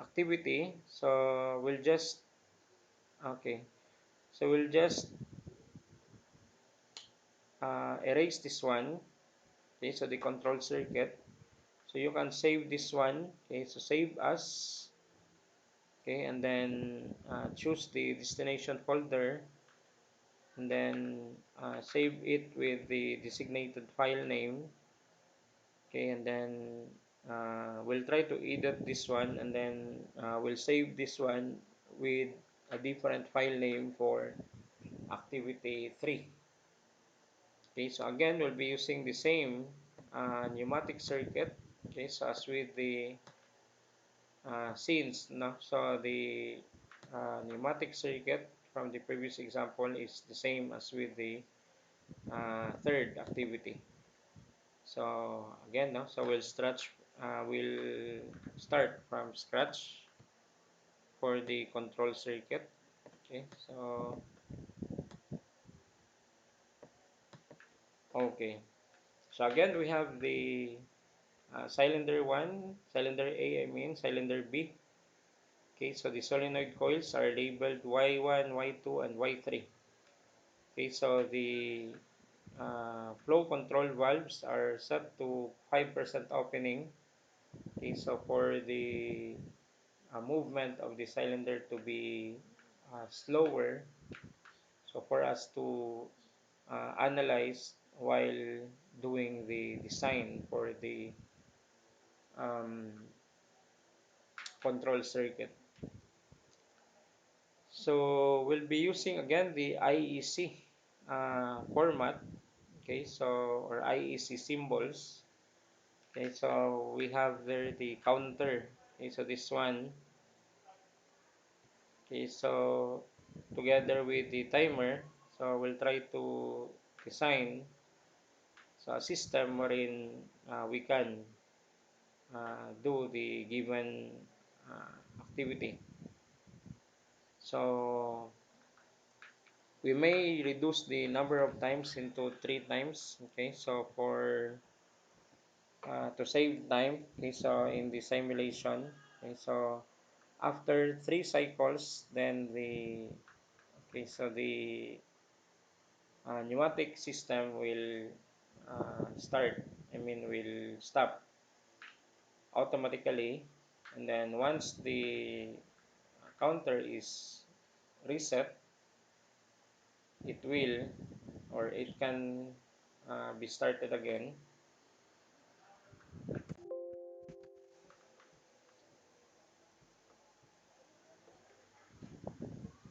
activity, so we'll just, okay, so we'll just erase this one. Okay, so the control circuit. So you can save this one. Okay, so save as. Okay, and then choose the destination folder, and then save it with the designated file name. Okay, and then we'll try to edit this one, and then we'll save this one with a different file name for activity 3. Okay, so again we'll be using the same pneumatic circuit. Okay, so as with the scenes, no, so the pneumatic circuit from the previous example is the same as with the third activity. So again, no, so we'll start from scratch for the control circuit. Okay, so okay, so again we have the cylinder 1, cylinder A, I mean cylinder B. Okay, so the solenoid coils are labeled Y1, Y2, and Y3. Okay, so the flow control valves are set to 5% opening. Okay, so for the movement of the cylinder to be slower, so for us to analyze while doing the design for the um, control circuit. So we'll be using again the IEC format. Okay, so or IEC symbols. Okay, so we have there the counter. Okay, so this one. Okay, so together with the timer, so we'll try to design so a system wherein we can do the given activity. So we may reduce the number of times into 3 times. Okay, so for to save time. Okay, so in the simulation. Okay, so after 3 cycles, then the, okay, so the pneumatic system will start. I mean, will stop automatically, and then once the counter is reset, it will, or it can be started again.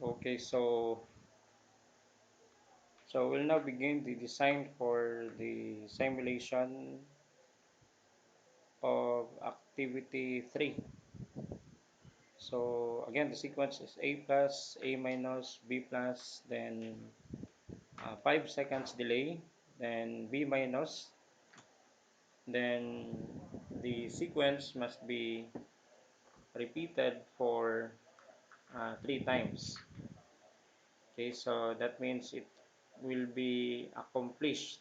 Okay, so we'll now begin the design for the simulation of activity 3. So again, the sequence is A plus, A minus, B plus, then 5 seconds delay, then B minus, then the sequence must be repeated for 3 times. Okay, so that means it will be accomplished.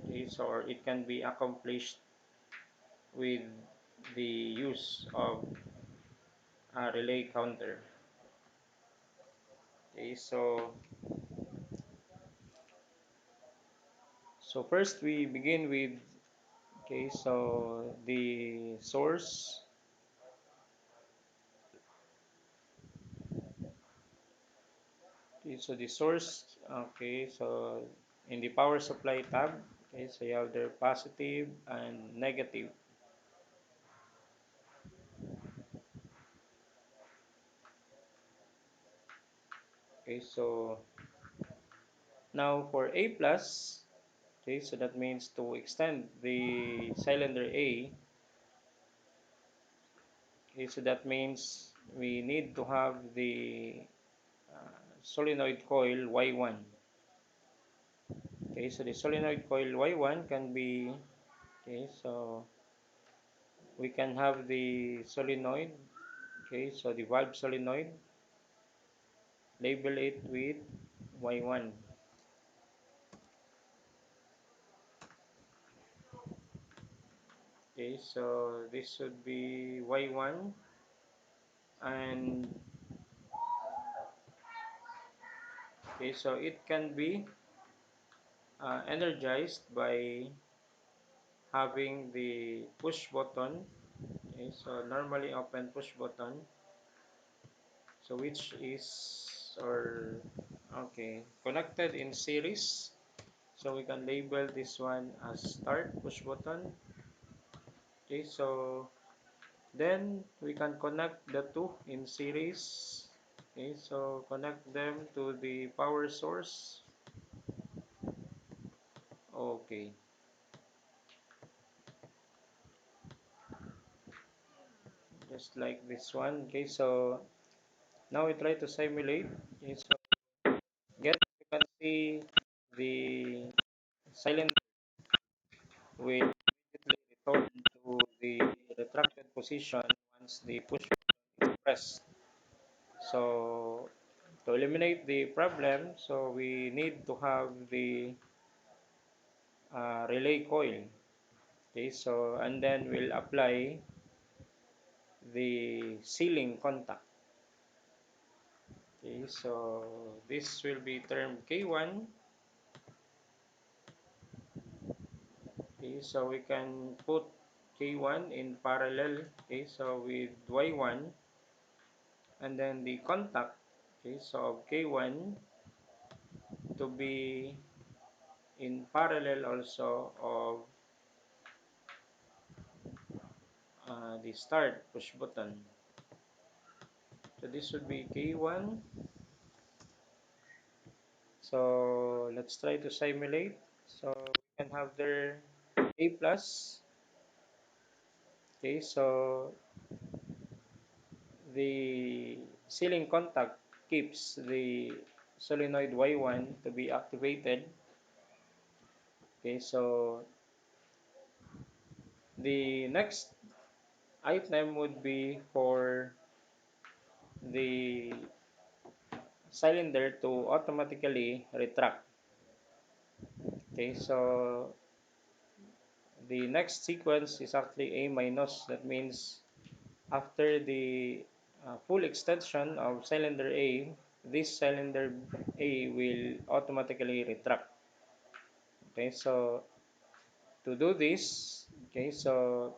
Okay, so or it can be accomplished with the use of a relay counter. Okay, so first we begin with, okay, so the source. Okay, so the source, okay, so in the power supply tab. Okay, so you have their positive and negative. Okay, so now for A plus, okay, so that means to extend the cylinder A. Okay, so that means we need to have the solenoid coil Y1. Okay, so the solenoid coil Y1 can be, okay, so we can have the solenoid, okay, so the valve solenoid, label it with Y1. Okay, so this should be Y1, and okay, so it can be energized by having the push button. Okay, so normally open push button, so which is or okay connected in series. So we can label this one as start push button. Okay, so then we can connect the two in series. Okay, so connect them to the power source. Okay, just like this one. Okay, so now we try to simulate. Okay, so get you can see the silent will immediately return to the retracted position once the push button is pressed. So to eliminate the problem, so we need to have the relay coil. Okay, so and then we'll apply the sealing contact. Okay, so this will be termed K1. Okay, so we can put K1 in parallel. Okay, so with Y1, and then the contact. Okay, so K1 to be in parallel also of the start push button. So this would be K1. So let's try to simulate. So we can have their A plus. Okay, so the sealing contact keeps the solenoid Y1 to be activated. Okay, so the next item would be for the cylinder to automatically retract. Okay, so the next sequence is actually A minus. That means after the full extension of cylinder A, this cylinder A will automatically retract. Okay, so to do this, okay, so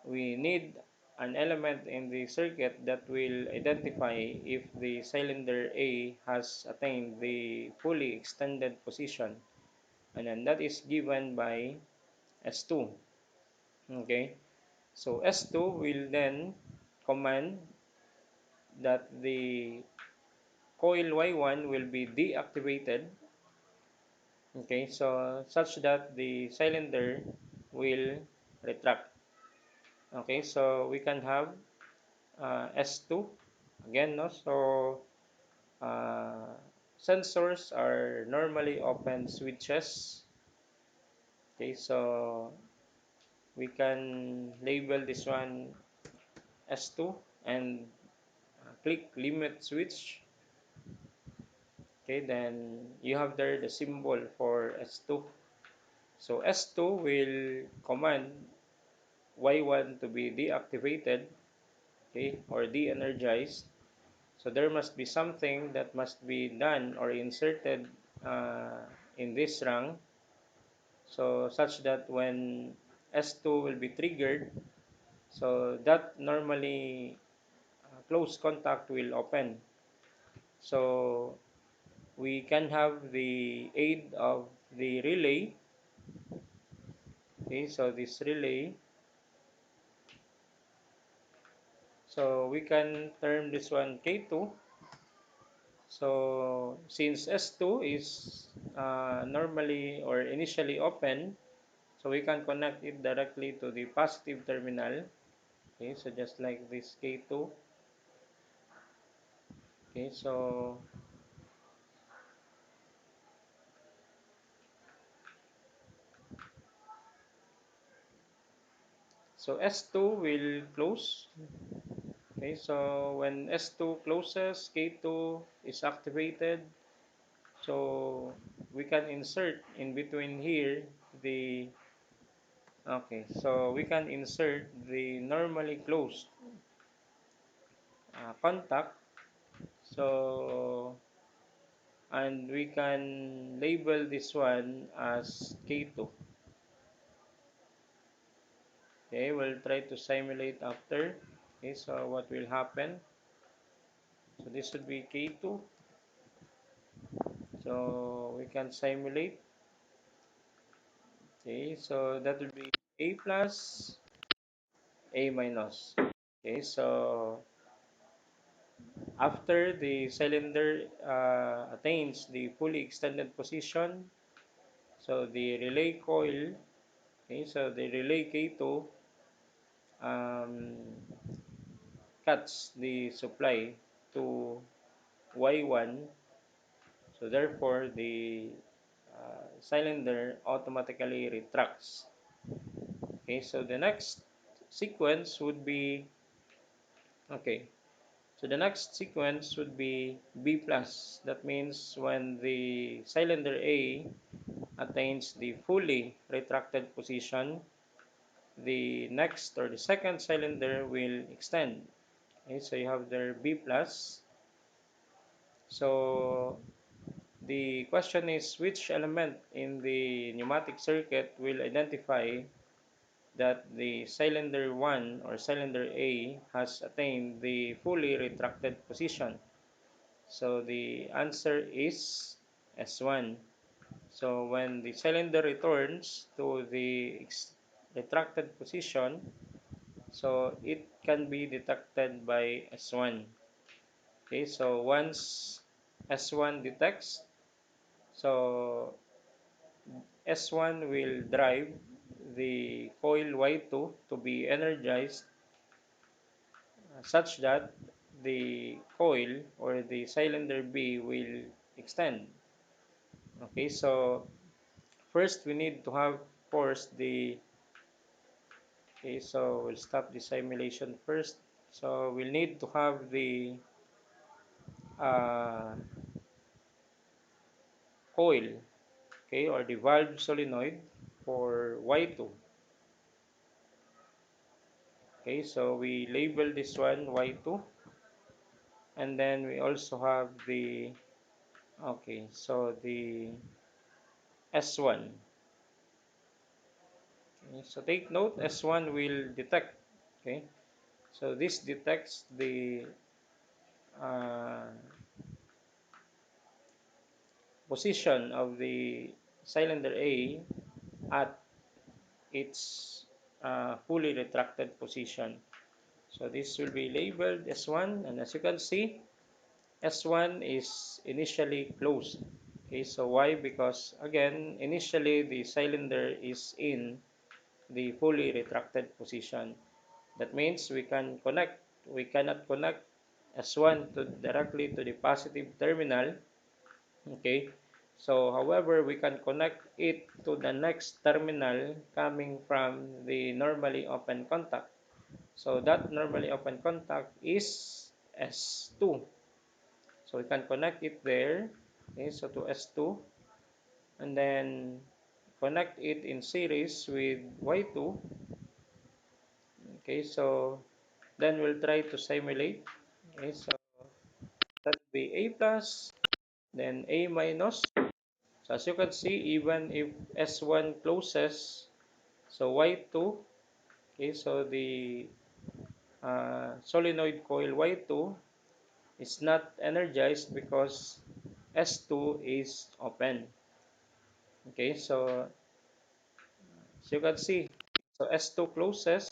we need an element in the circuit that will identify if the cylinder A has attained the fully extended position, and then that is given by S2. Okay, so S2 will then command that the coil Y1 will be deactivated. Okay, so such that the cylinder will retract. Okay, so we can have S2 again, no? So uh, sensors are normally open switches. Okay, so we can label this one S2 and click limit switch. Okay, then you have there the symbol for S2. So S2 will command Y1 to be deactivated, okay, or de-energized. So there must be something that must be done or inserted in this rung, so such that when S2 will be triggered, so that normally close contact will open. So we can have the aid of the relay. Okay, so this relay, so we can term this one K2. So since S2 is normally or initially open, so we can connect it directly to the positive terminal. Okay, so just like this K2. Okay, so S2 will close. Okay, so when S2 closes, K2 is activated. So we can insert in between here the okay, so we can insert the normally closed contact. So and we can label this one as K2. Okay, we'll try to simulate after. Okay, so what will happen? So this would be K2. So we can simulate. Okay, so that will be A plus, A minus. Okay, so after the cylinder attains the fully extended position, so the relay coil, okay, so the relay K2 um, cuts the supply to Y1, so therefore the cylinder automatically retracts. Okay, so the next sequence would be okay. So the next sequence would be B plus. That means when the cylinder A attains the fully retracted position, the next or the second cylinder will extend. Okay, so you have there B plus. So the question is which element in the pneumatic circuit will identify that the cylinder 1 or cylinder A has attained the fully retracted position. So the answer is S1. So when the cylinder returns to the retracted position, so it can be detected by S1. Okay, so once S1 detects, so S1 will drive the coil Y2 to be energized such that the coil or the cylinder B will extend. Okay, so first we need to have, of course, the okay, so we'll stop the simulation first. So we'll need to have the uh, coil, okay, or the valve solenoid for Y2. Okay, so we label this one Y2, and then we also have the okay, so the S1. Okay, so take note, S1 will detect. Okay, so this detects the uh, position of the cylinder A at its fully retracted position. So this will be labeled S1, and as you can see, S1 is initially closed. Okay, so why? Because again, initially the cylinder is in the fully retracted position. That means we cannot connect S1 directly to the positive terminal. Okay, so however, we can connect it to the next terminal coming from the normally open contact. So that normally open contact is S2. So we can connect it there. Okay, so to S2, and then connect it in series with Y2. Okay, so then we'll try to simulate. Okay, so that will be A plus, then A minus. So as you can see, even if S1 closes, so Y2, okay, so the solenoid coil Y2 is not energized because S2 is open. Okay, so you can see, so S2 closes,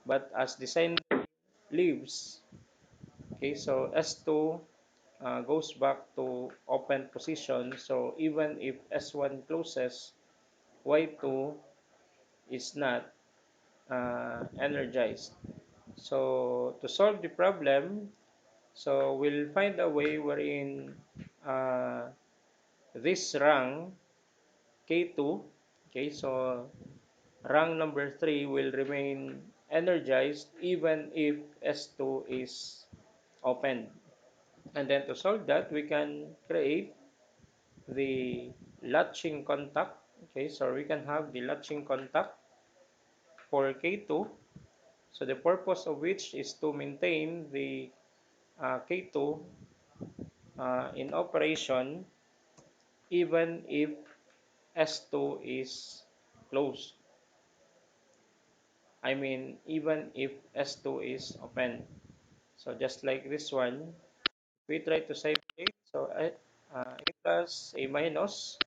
but as the sign leaves, okay, so S2 goes back to open position. So even if S1 closes, Y2 is not energized. So to solve the problem, so we'll find a way wherein uh, this rung K2, okay, so rung number 3 will remain energized even if S2 is opened. And then to solve that, we can create the latching contact. Okay, so we can have the latching contact for K2. So the purpose of which is to maintain the K2 in operation even if S2 is closed. I mean, even if S2 is open. So just like this one, we try to separate. So A plus, A minus.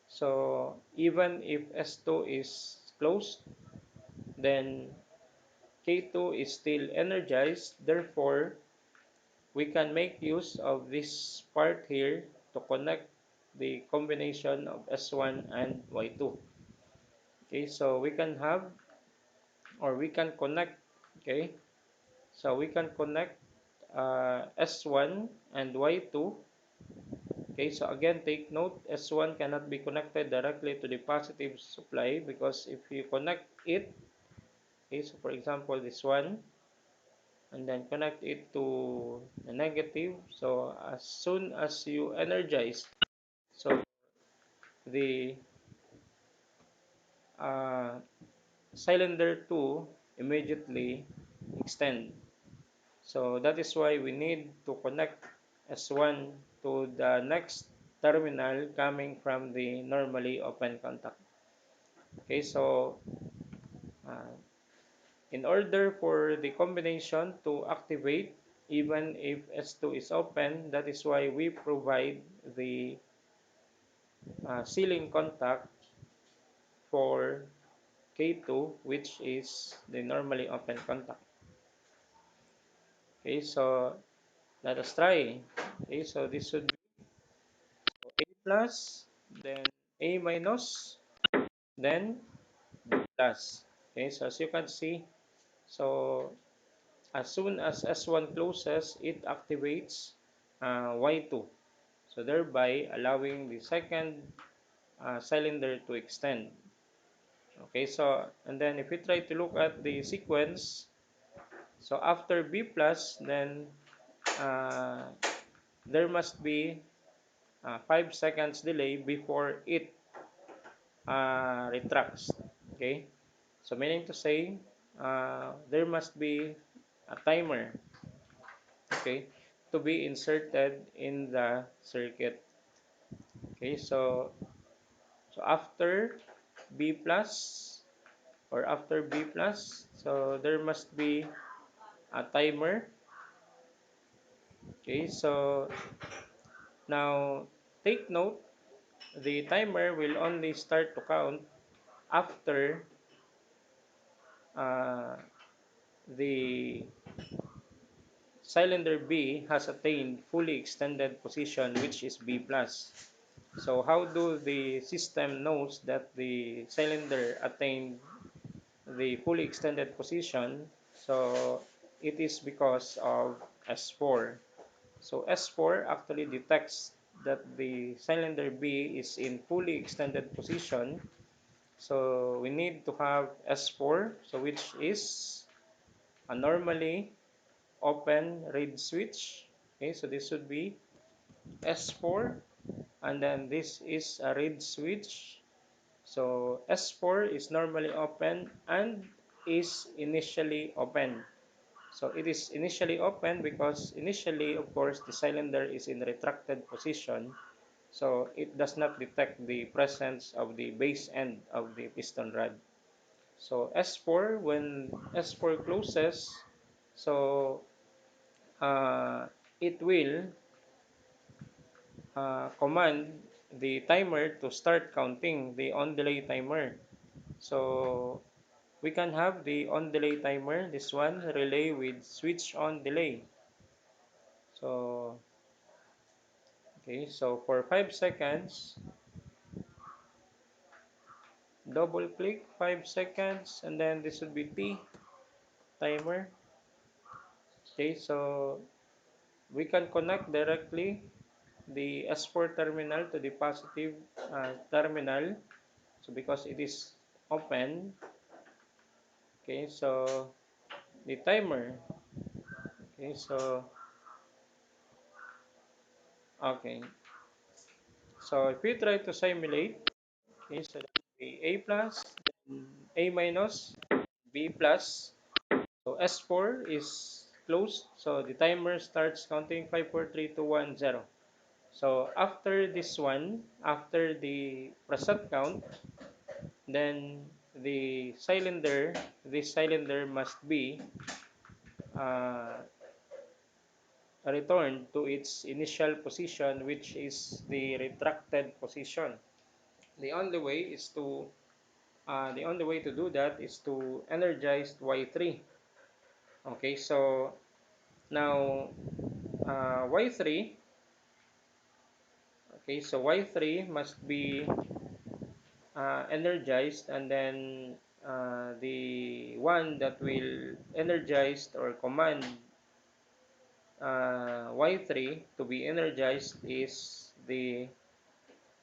So even if S2 is closed, then K2 is still energized. Therefore, we can make use of this part here to connect the combination of S1 and Y2. Okay, so we can have or we can connect. Okay, so we can connect S1 and Y2. Okay, so again, take note, S1 cannot be connected directly to the positive supply because if you connect it, okay, so for example, this one, and then connect it to the negative. So as soon as you energize, so the uh, cylinder 2 immediately extend. So that is why we need to connect S1 to the next terminal coming from the normally open contact. Okay, so uh, in order for the combination to activate even if S2 is open, that is why we provide the sealing contact for K2, which is the normally open contact. Okay, so let us try. Okay, so this should be A plus, then A minus, then B plus. Okay, so as you can see, so as soon as S1 closes, it activates Y2. So thereby allowing the second cylinder to extend. Okay, so and then if we try to look at the sequence, so after B plus, then uh, there must be 5 seconds delay before it retracts. Okay, so meaning to say there must be a timer, okay, to be inserted in the circuit. Okay, so after B plus or after B plus, so there must be a timer. Okay, so now take note, the timer will only start to count after uh, the cylinder B has attained fully extended position, which is B plus. So how do the system knows that the cylinder attained the fully extended position? So it is because of S4. So S4 actually detects that the cylinder B is in fully extended position. So we need to have S4, so which is a normally open reed switch. Okay, so this would be S4, and then this is a reed switch. So S4 is normally open and is initially open. So it is initially open because initially, of course, the cylinder is in retracted position. So it does not detect the presence of the base end of the piston rod. So S4, when S4 closes, so uh, it will command the timer to start counting, the on delay timer. So we can have the on delay timer, this one, relay with switch on delay. So okay, so for 5 seconds, double click 5 seconds, and then this would be T timer. Okay, so we can connect directly the S4 terminal to the positive terminal. So because it is open, okay, so the timer, okay, so okay, so if we try to simulate, okay, so that would be A plus, then A minus, B plus. So S4 is closed, so the timer starts counting 5, 4, 3, 2, 1, 0. So after this one, after the preset count, then the cylinder, this cylinder must be uh, returned to its initial position, which is the retracted position. The only way is to the only way to do that is to energize Y3. Okay, so now Y3. Okay, so Y3 must be energized, and then the one that will energize or command Y3 to be energized is the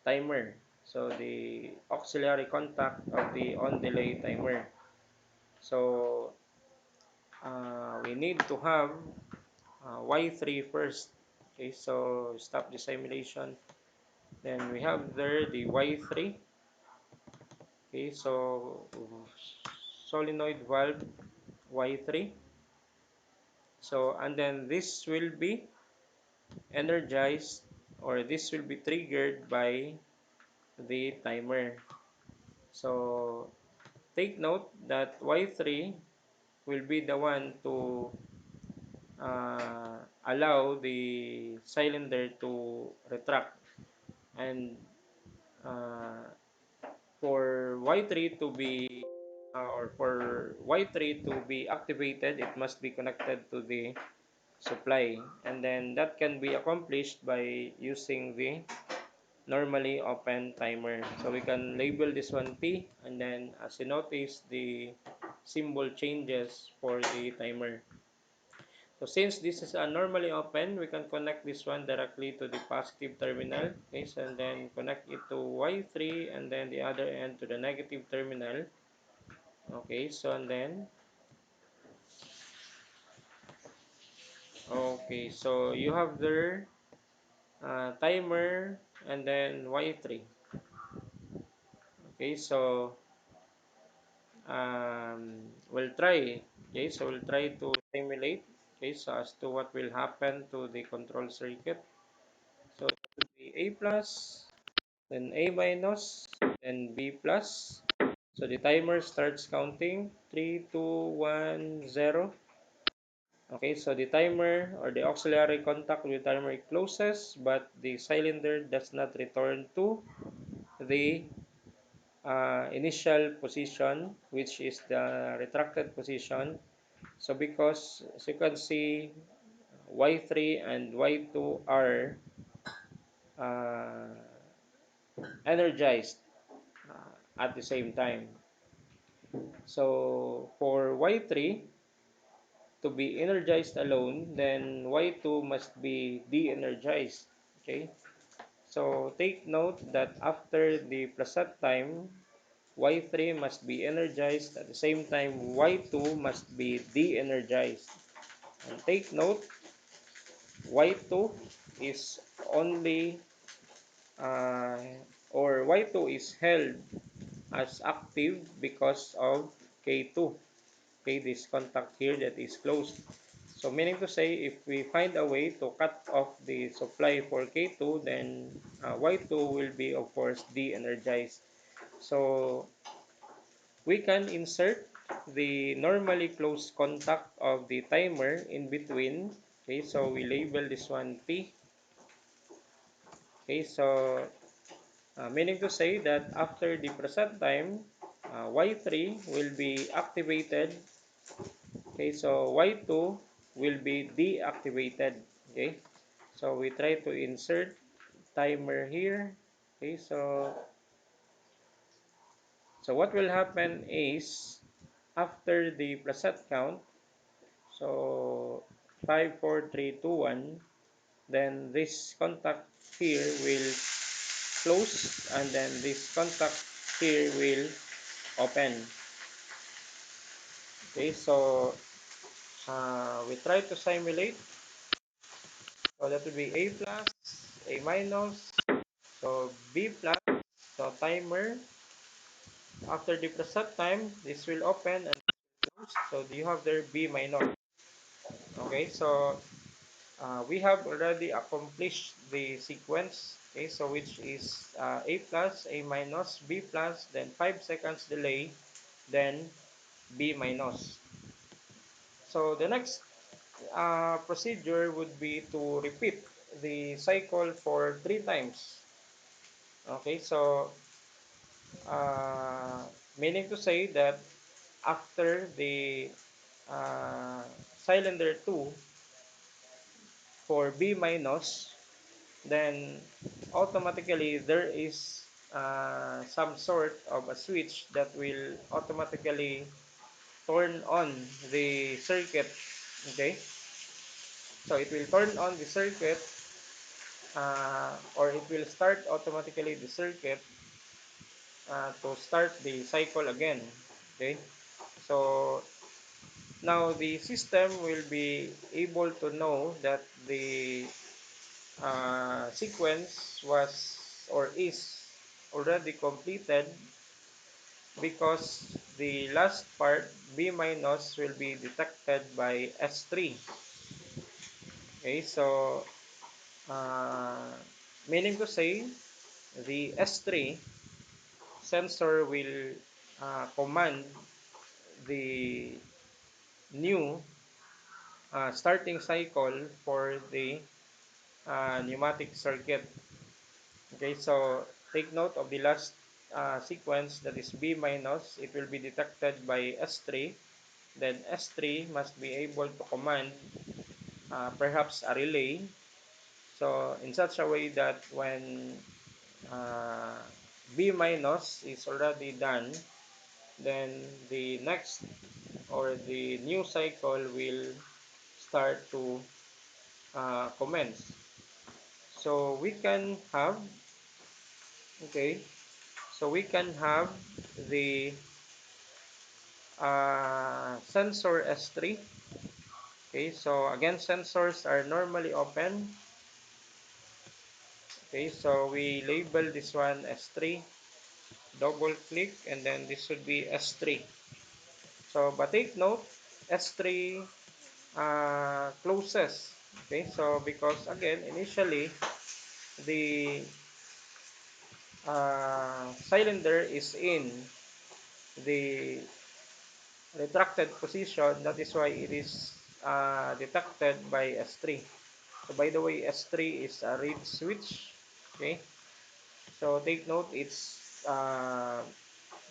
timer. So the auxiliary contact of the on delay timer. So we need to have Y3 first. Okay, so stop the simulation. Then we have there the Y3. Okay, so solenoid valve Y3. So and then this will be energized, or this will be triggered by the timer. So take note that Y3 will be the one to allow the cylinder to retract, and uh, for Y3 to be or for Y3 to be activated, it must be connected to the supply, and then that can be accomplished by using the normally open timer. So we can label this one T, and then as you notice, the symbol changes for the timer. So since this is normally open, we can connect this one directly to the positive terminal. Okay, so and then connect it to Y3, and then the other end to the negative terminal. Okay, so and then okay, so you have their timer and then Y3. Okay, so we'll try. Okay, so we'll try to simulate. Okay, so as to what will happen to the control circuit. So it will be A plus, then A minus, then B plus. So the timer starts counting 3, 2, 1, 0. Okay, so the timer or the auxiliary contact with the timer closes, but the cylinder does not return to the initial position, which is the retracted position. So because as you can see, Y3 and Y2 are uh, energized at the same time. So for Y3 to be energized alone, then Y2 must be de-energized. Okay. So take note that after the preset time, Y3 must be energized, at the same time Y2 must be de-energized. And take note, Y2 is only uh, or Y2 is held as active because of K2. Okay, this contact here that is closed. So meaning to say, if we find a way to cut off the supply for K2, then Y2 will be of course de-energized. So we can insert the normally closed contact of the timer in between. Okay, so we label this one P. Okay, so Meaning to say that after the present time, Y3 will be activated. Okay, so Y2 will be deactivated. Okay, so we try to insert timer here. Okay, so what will happen is after the preset count, so 5, 4, 3, 2, 1, then this contact here will close, and then this contact here will open. Okay, so we try to simulate. So that will be A plus, A minus, so B plus, so timer. After the preset time, this will open and close. So you have there B minus. Okay, so we have already accomplished the sequence. Okay, so which is A plus, A minus, B plus, then 5 seconds delay, then B minus. So the next procedure would be to repeat the cycle for 3 times. Okay, so uh, meaning to say that after the uh, cylinder 2 for B minus, then automatically there is some sort of a switch that will automatically turn on the circuit. Okay, so it will turn on the circuit, or it will start automatically the circuit to start the cycle again. Okay, so now the system will be able to know that the sequence was or is already completed, because the last part B minus will be detected by S3. Okay, so uh, meaning to say the S3 sensor will command the new starting cycle for the pneumatic circuit. Okay, so take note of the last sequence, that is B minus. It will be detected by S3. Then S3 must be able to command perhaps a relay. So in such a way that when uh, B minus is already done, then the next or the new cycle will start to commence. So we can have, okay, so we can have the sensor S3. Okay, so again, sensors are normally open. Okay, so we label this one S3, double click, and then this should be S3. So, but take note, S3 closes. Okay, so because again, initially, the cylinder is in the retracted position. That is why it is detected by S3. So by the way, S3 is a reed switch. Okay, so take note, it's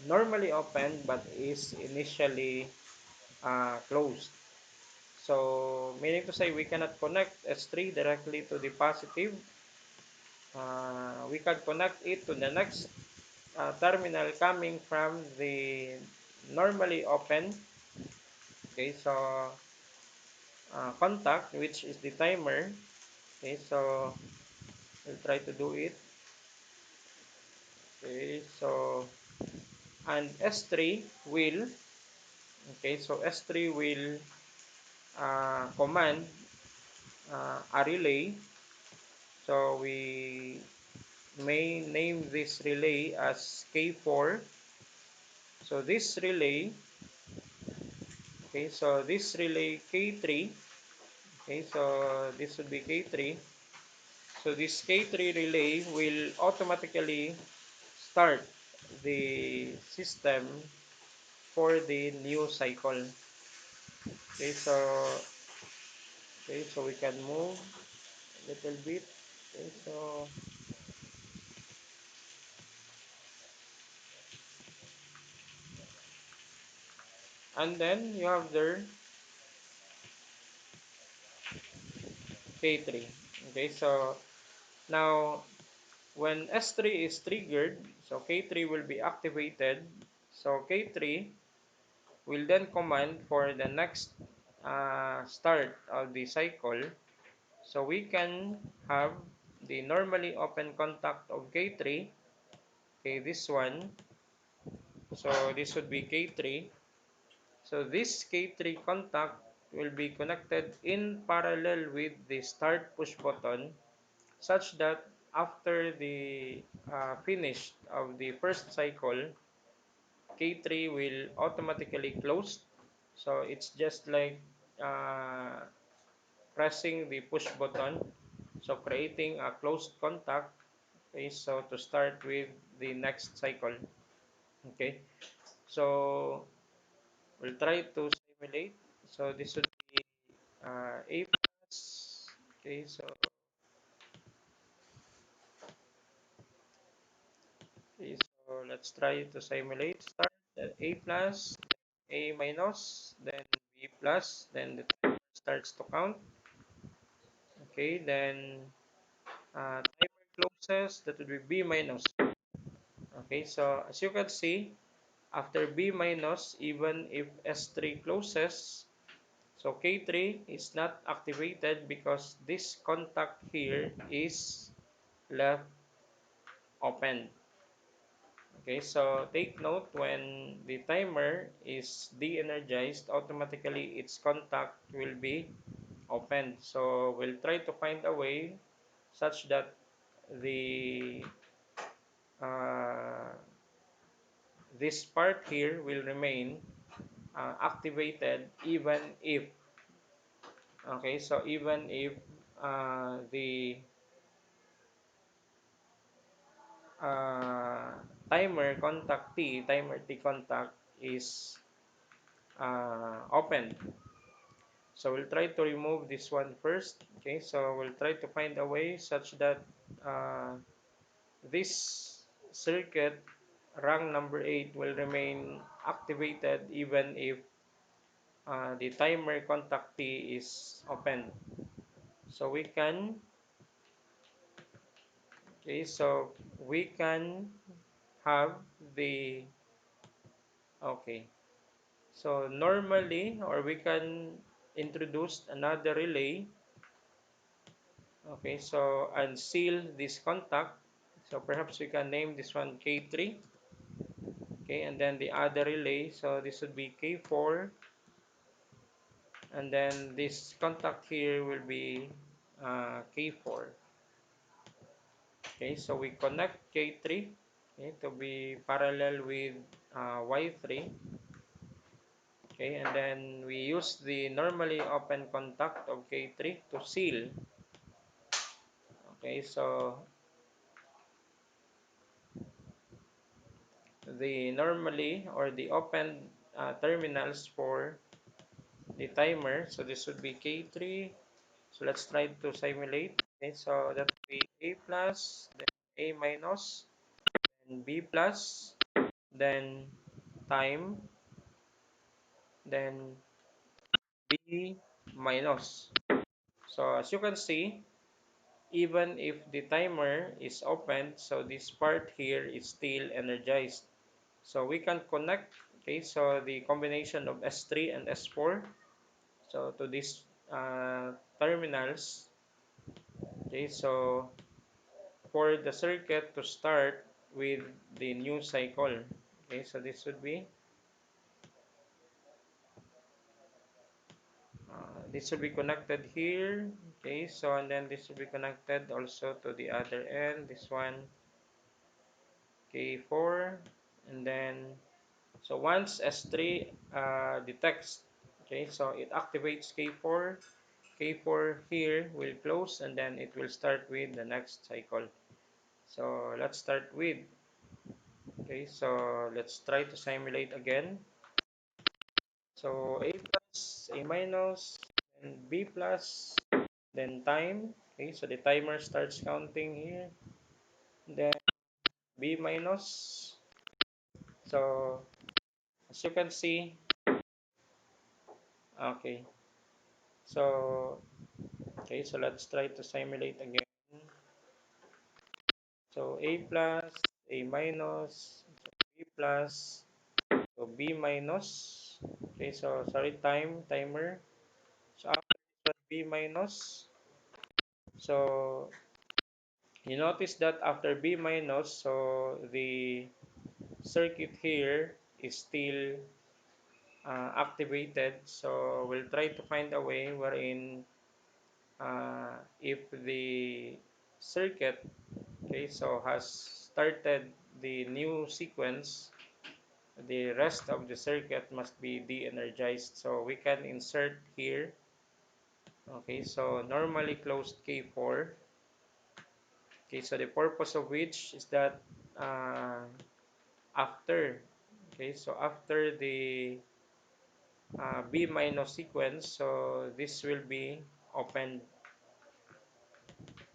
normally open but is initially closed. So meaning to say we cannot connect S3 directly to the positive. We can connect it to the next terminal coming from the normally open. Okay, so contact, which is the timer. Okay, so we'll try to do it. Okay, so and S3 will, okay, so S3 will command a relay. So we may name this relay as K4. So this relay, okay, so this relay K3, okay, so this would be K3. So this K3 relay will automatically start the system for the new cycle. Okay, so we can move a little bit. Okay, so and then you have there K3. Okay, so now when S3 is triggered, so K3 will be activated. So K3 will then command for the next start of the cycle. So we can have the normally open contact of K3. Okay, this one. So this would be K3. So this K3 contact will be connected in parallel with the start push button, such that after the finish of the first cycle, K3 will automatically close. So it's just like uh, pressing the push button, so creating a closed contact. Okay, so to start with the next cycle. Okay, so we'll try to simulate. So this would be A plus. Okay, so let's try to simulate. Start at A plus, A minus, then B plus, then the timer starts to count. Okay, then timer closes, that would be B minus. Okay, so as you can see, after B minus, even if S3 closes, so K3 is not activated because this contact here is left open. Okay, so take note, when the timer is de-energized, automatically its contact will be opened. So we'll try to find a way such that the uh, this part here will remain activated even if, okay, so even if the uh, timer T contact is open. So we'll try to remove this one first. Okay, so we'll try to find a way such that uh, this circuit rung number 8 will remain activated even if the timer contact T is open. So we can, okay, so we can have the, okay, so normally, or we can introduce another relay. Okay, so unseal this contact. So perhaps we can name this one K3. Okay, and then the other relay, so this would be K4. And then this contact here will be K4. Okay, so we connect K3, okay, to be parallel with Y3. Okay, and then we use the normally open contact of K3 to seal. Okay, so the normally or the open terminals for the timer. So this would be K3. So let's try to simulate. Okay, so that would be A plus, then A minus, then B plus, then time, then B minus. So as you can see, even if the timer is opened, so this part here is still energized. So we can connect, okay, so the combination of S3 and S4, so to these terminals. Okay, so for the circuit to start with the new cycle. Okay, so this would be this will be connected here. Okay, so and then this will be connected also to the other end. This one K4, and then so once S3 detects, okay, so it activates K4. K4 here will close, and then it will start with the next cycle. So let's start with, okay, so let's try to simulate again. So A plus, A minus, and B plus, then time. Okay, so the timer starts counting here. Then B minus. So as you can see, Okay. So, okay, so let's try to simulate again. So A plus, A minus, B plus, so B minus. Okay, so sorry, timer. So after this one, B minus. So you notice that after B minus, so the circuit here is still activated. So we'll try to find a way wherein if the circuit, okay, so has started the new sequence, the rest of the circuit must be de-energized. So we can insert here, okay, so normally closed K4. Okay, so the purpose of which is that uh, after, okay, so after the B minus sequence, so this will be opened.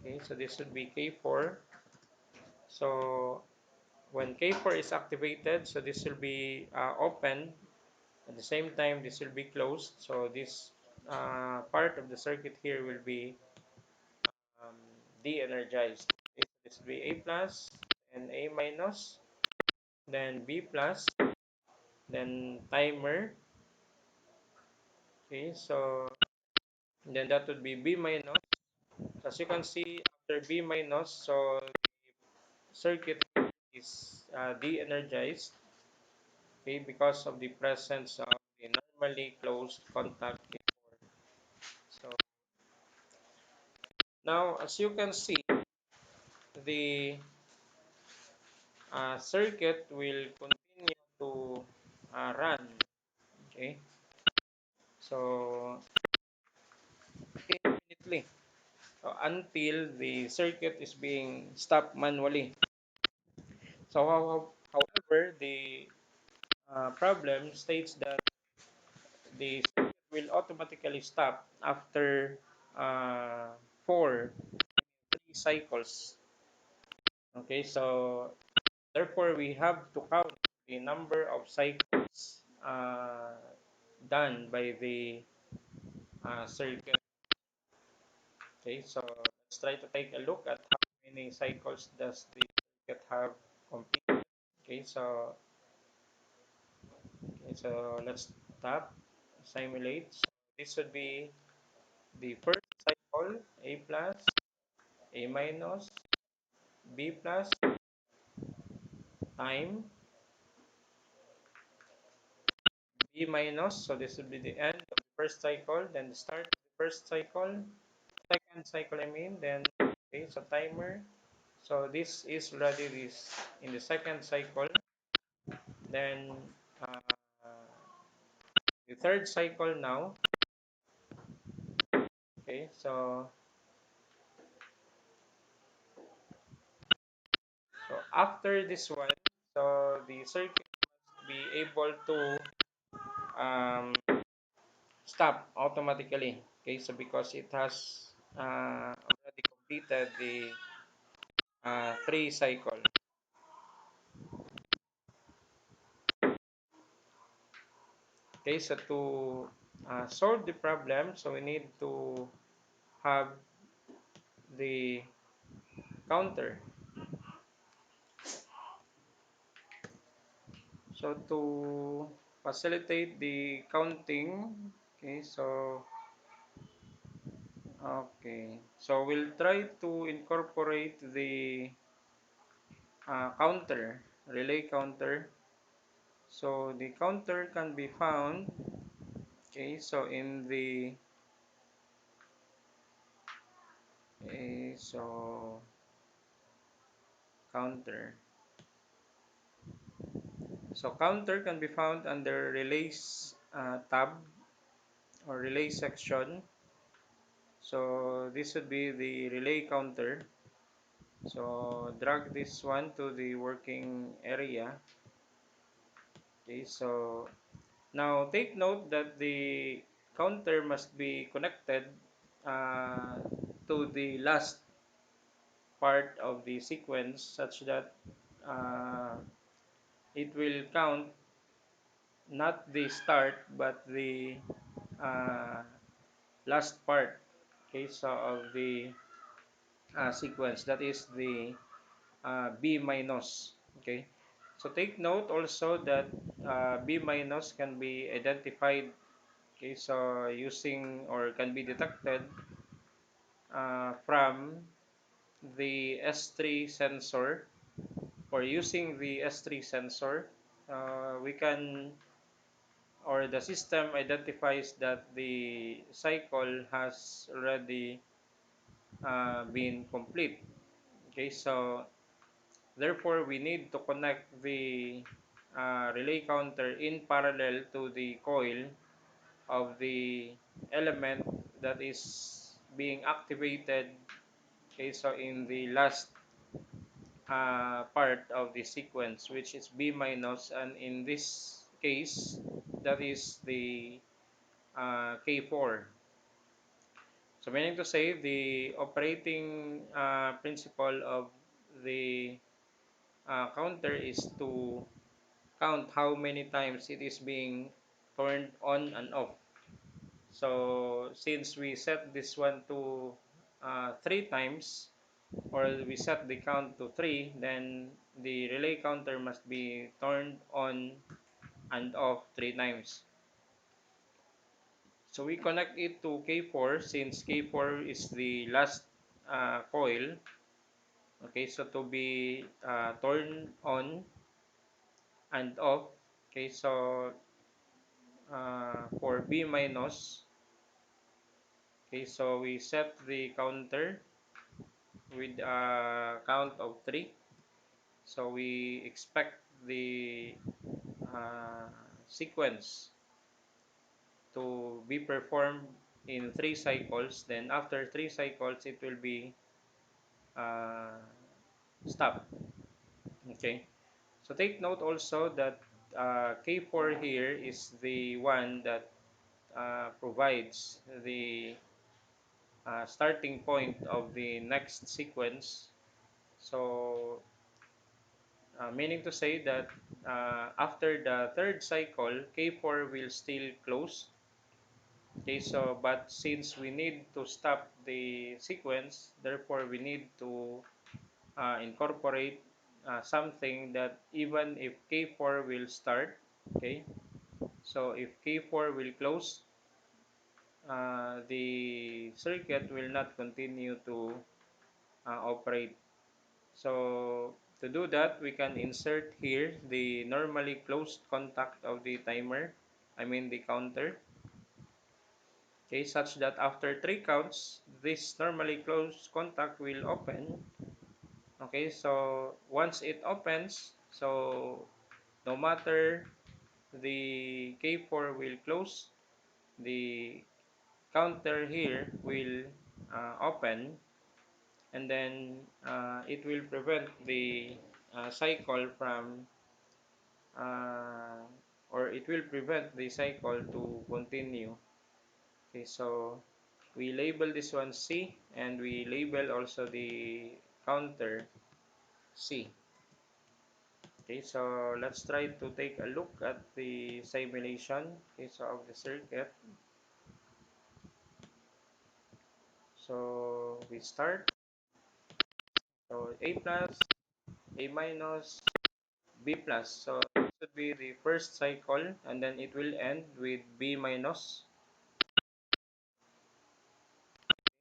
Okay, so this would be K4. So when K4 is activated, so this will be opened. At the same time, this will be closed. So this part of the circuit here will be um, de-energized. Okay, so this will be A plus and A minus, then B plus, then timer. Okay, so then that would be B minus. As you can see, after B minus, so circuit is de-energized, okay, because of the presence of the normally closed contact before. So now, as you can see, the circuit will continue to run, okay, so infinitely, so until the circuit is being stopped manually. So, however, the problem states that the circuit will automatically stop after uh, 3 cycles. Okay, so therefore we have to count the number of cycles done by the circuit. Okay, so let's try to take a look at how many cycles does the circuit have completed. Okay, so let's tap simulate. So this would be the first cycle, A plus, A minus, B plus, time, B minus. So this would be the end of the first cycle, then the start of the first cycle, second cycle I mean, then okay, so timer. So this is already this in the second cycle. Then uh, the third cycle now. Okay, so after this one, so the circuit must be able to um, stop automatically. Okay, so because it has already completed the 3 cycle. Okay, so to solve the problem, so we need to have the counter. So to facilitate the counting, okay, so we'll try to incorporate the counter, relay counter. So the counter can be found, okay, so in the so counter. So counter can be found under relays tab or relay section. So this would be the relay counter. So drag this one to the working area. Okay, so now take note that the counter must be connected uh, to the last part of the sequence such that uh, it will count not the start but the uh, last part, okay, so of the sequence, that is the B minus. Okay, so take note also that B minus can be identified, okay, so using or can be detected from the S3 sensor, or using the S3 sensor. We can, or the system identifies that the cycle has already been complete. Okay, so therefore we need to connect the relay counter in parallel to the coil of the element that is being activated, okay, so in the last part of the sequence, which is B minus, and in this case that is the K4. So meaning to say, the operating principle of the counter is to count how many times it is being turned on and off. So since we set this one to 3 times, or we set the count to 3, then the relay counter must be turned on and off 3 times. So we connect it to K4 since K4 is the last coil. Okay, so to be turned on and off. Okay, so for B minus, okay, so we set the counter with a count of 3. So we expect the uh, sequence to be performed in 3 cycles. Then after 3 cycles, it will be uh, stopped. Okay. So take note also that K4 here is the one that provides the starting point of the next sequence. So meaning to say that after the third cycle, K4 will still close. Okay, so but since we need to stop the sequence, therefore we need to incorporate something that even if K4 will start, okay, so if K4 will close, the circuit will not continue to operate. So to do that, we can insert here the normally closed contact of the timer, I mean the counter, okay, such that after 3 counts, this normally closed contact will open. Okay, so once it opens, so no matter the K4 will close, the counter here will open, and then it will prevent the cycle from uh, or it will prevent the cycle to continue. Okay, so we label this one C, and we label also the counter C. Okay, so let's try to take a look at the simulation, okay, so of the circuit. So we start, so A plus, A minus, B plus. So this should be the first cycle, and then it will end with B minus.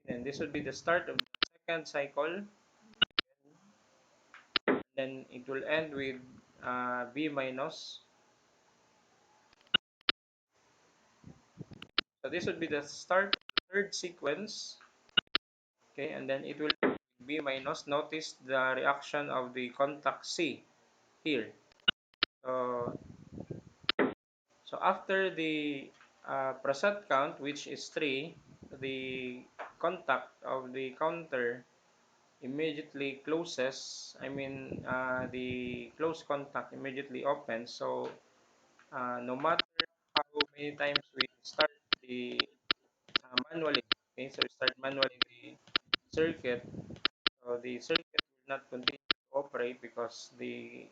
And this would be the start of the second cycle, and then it will end with B minus. So this would be the start of the third sequence, okay, and then it will end with B minus. Notice the reaction of the contact C here. So, so after the preset count, which is 3, the contact of the counter immediately closes. I mean, the close contact immediately opens. So no matter how many times we start the manually, okay, so we start manually the circuit, so the circuit will not continue to operate because the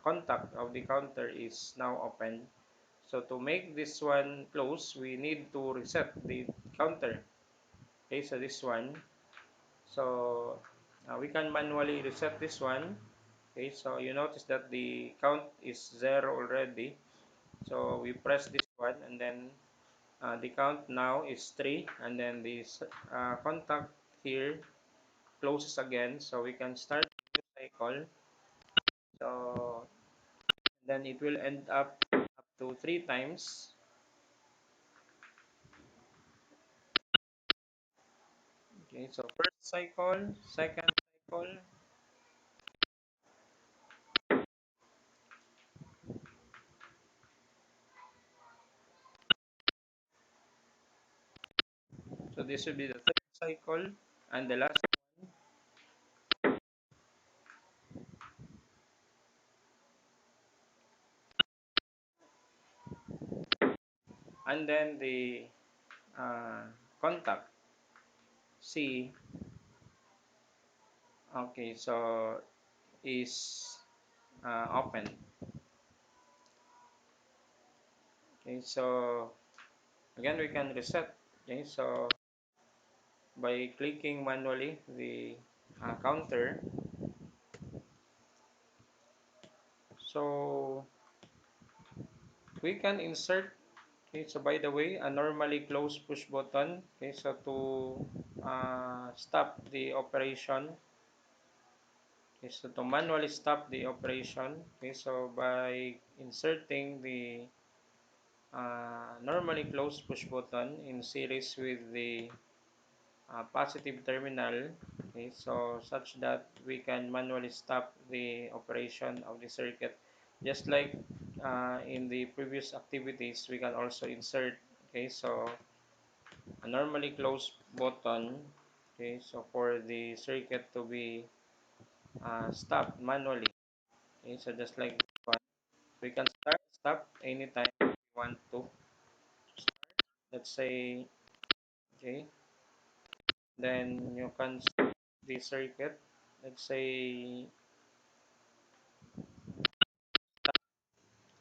contact of the counter is now open. So to make this one close, we need to reset the counter. Okay, so this one. So we can manually reset this one. Okay, so you notice that the count is 0 already. So we press this one and then the count now is 3 and then this contact here closes again. So we can start the cycle. So then it will end up to 3 times. Okay, so first cycle, second cycle, so this will be the third cycle and the last, and then the uh, contact C, okay, so is open. Okay, so again we can reset. Okay, so by clicking manually the counter, so we can insert. Okay, so by the way, a normally close push button. Okay, so to stop the operation. Okay, so to manually stop the operation. Okay, so by inserting the normally close push button in series with the positive terminal. Okay, so such that we can manually stop the operation of the circuit. Just like in the previous activities, we can also insert. Okay, so a normally closed button. Okay, so for the circuit to be stopped manually. Okay, so just like this one, we can stop anytime we want to start. Let's say, okay, then you can start the circuit. Let's say,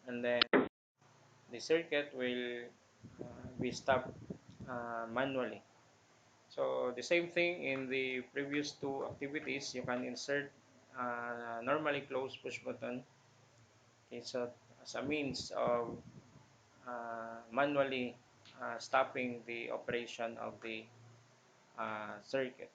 and then the circuit will be stopped manually. So the same thing in the previous two activities, you can insert normally closed push button. Okay, so as a means of manually stopping the operation of the circuit.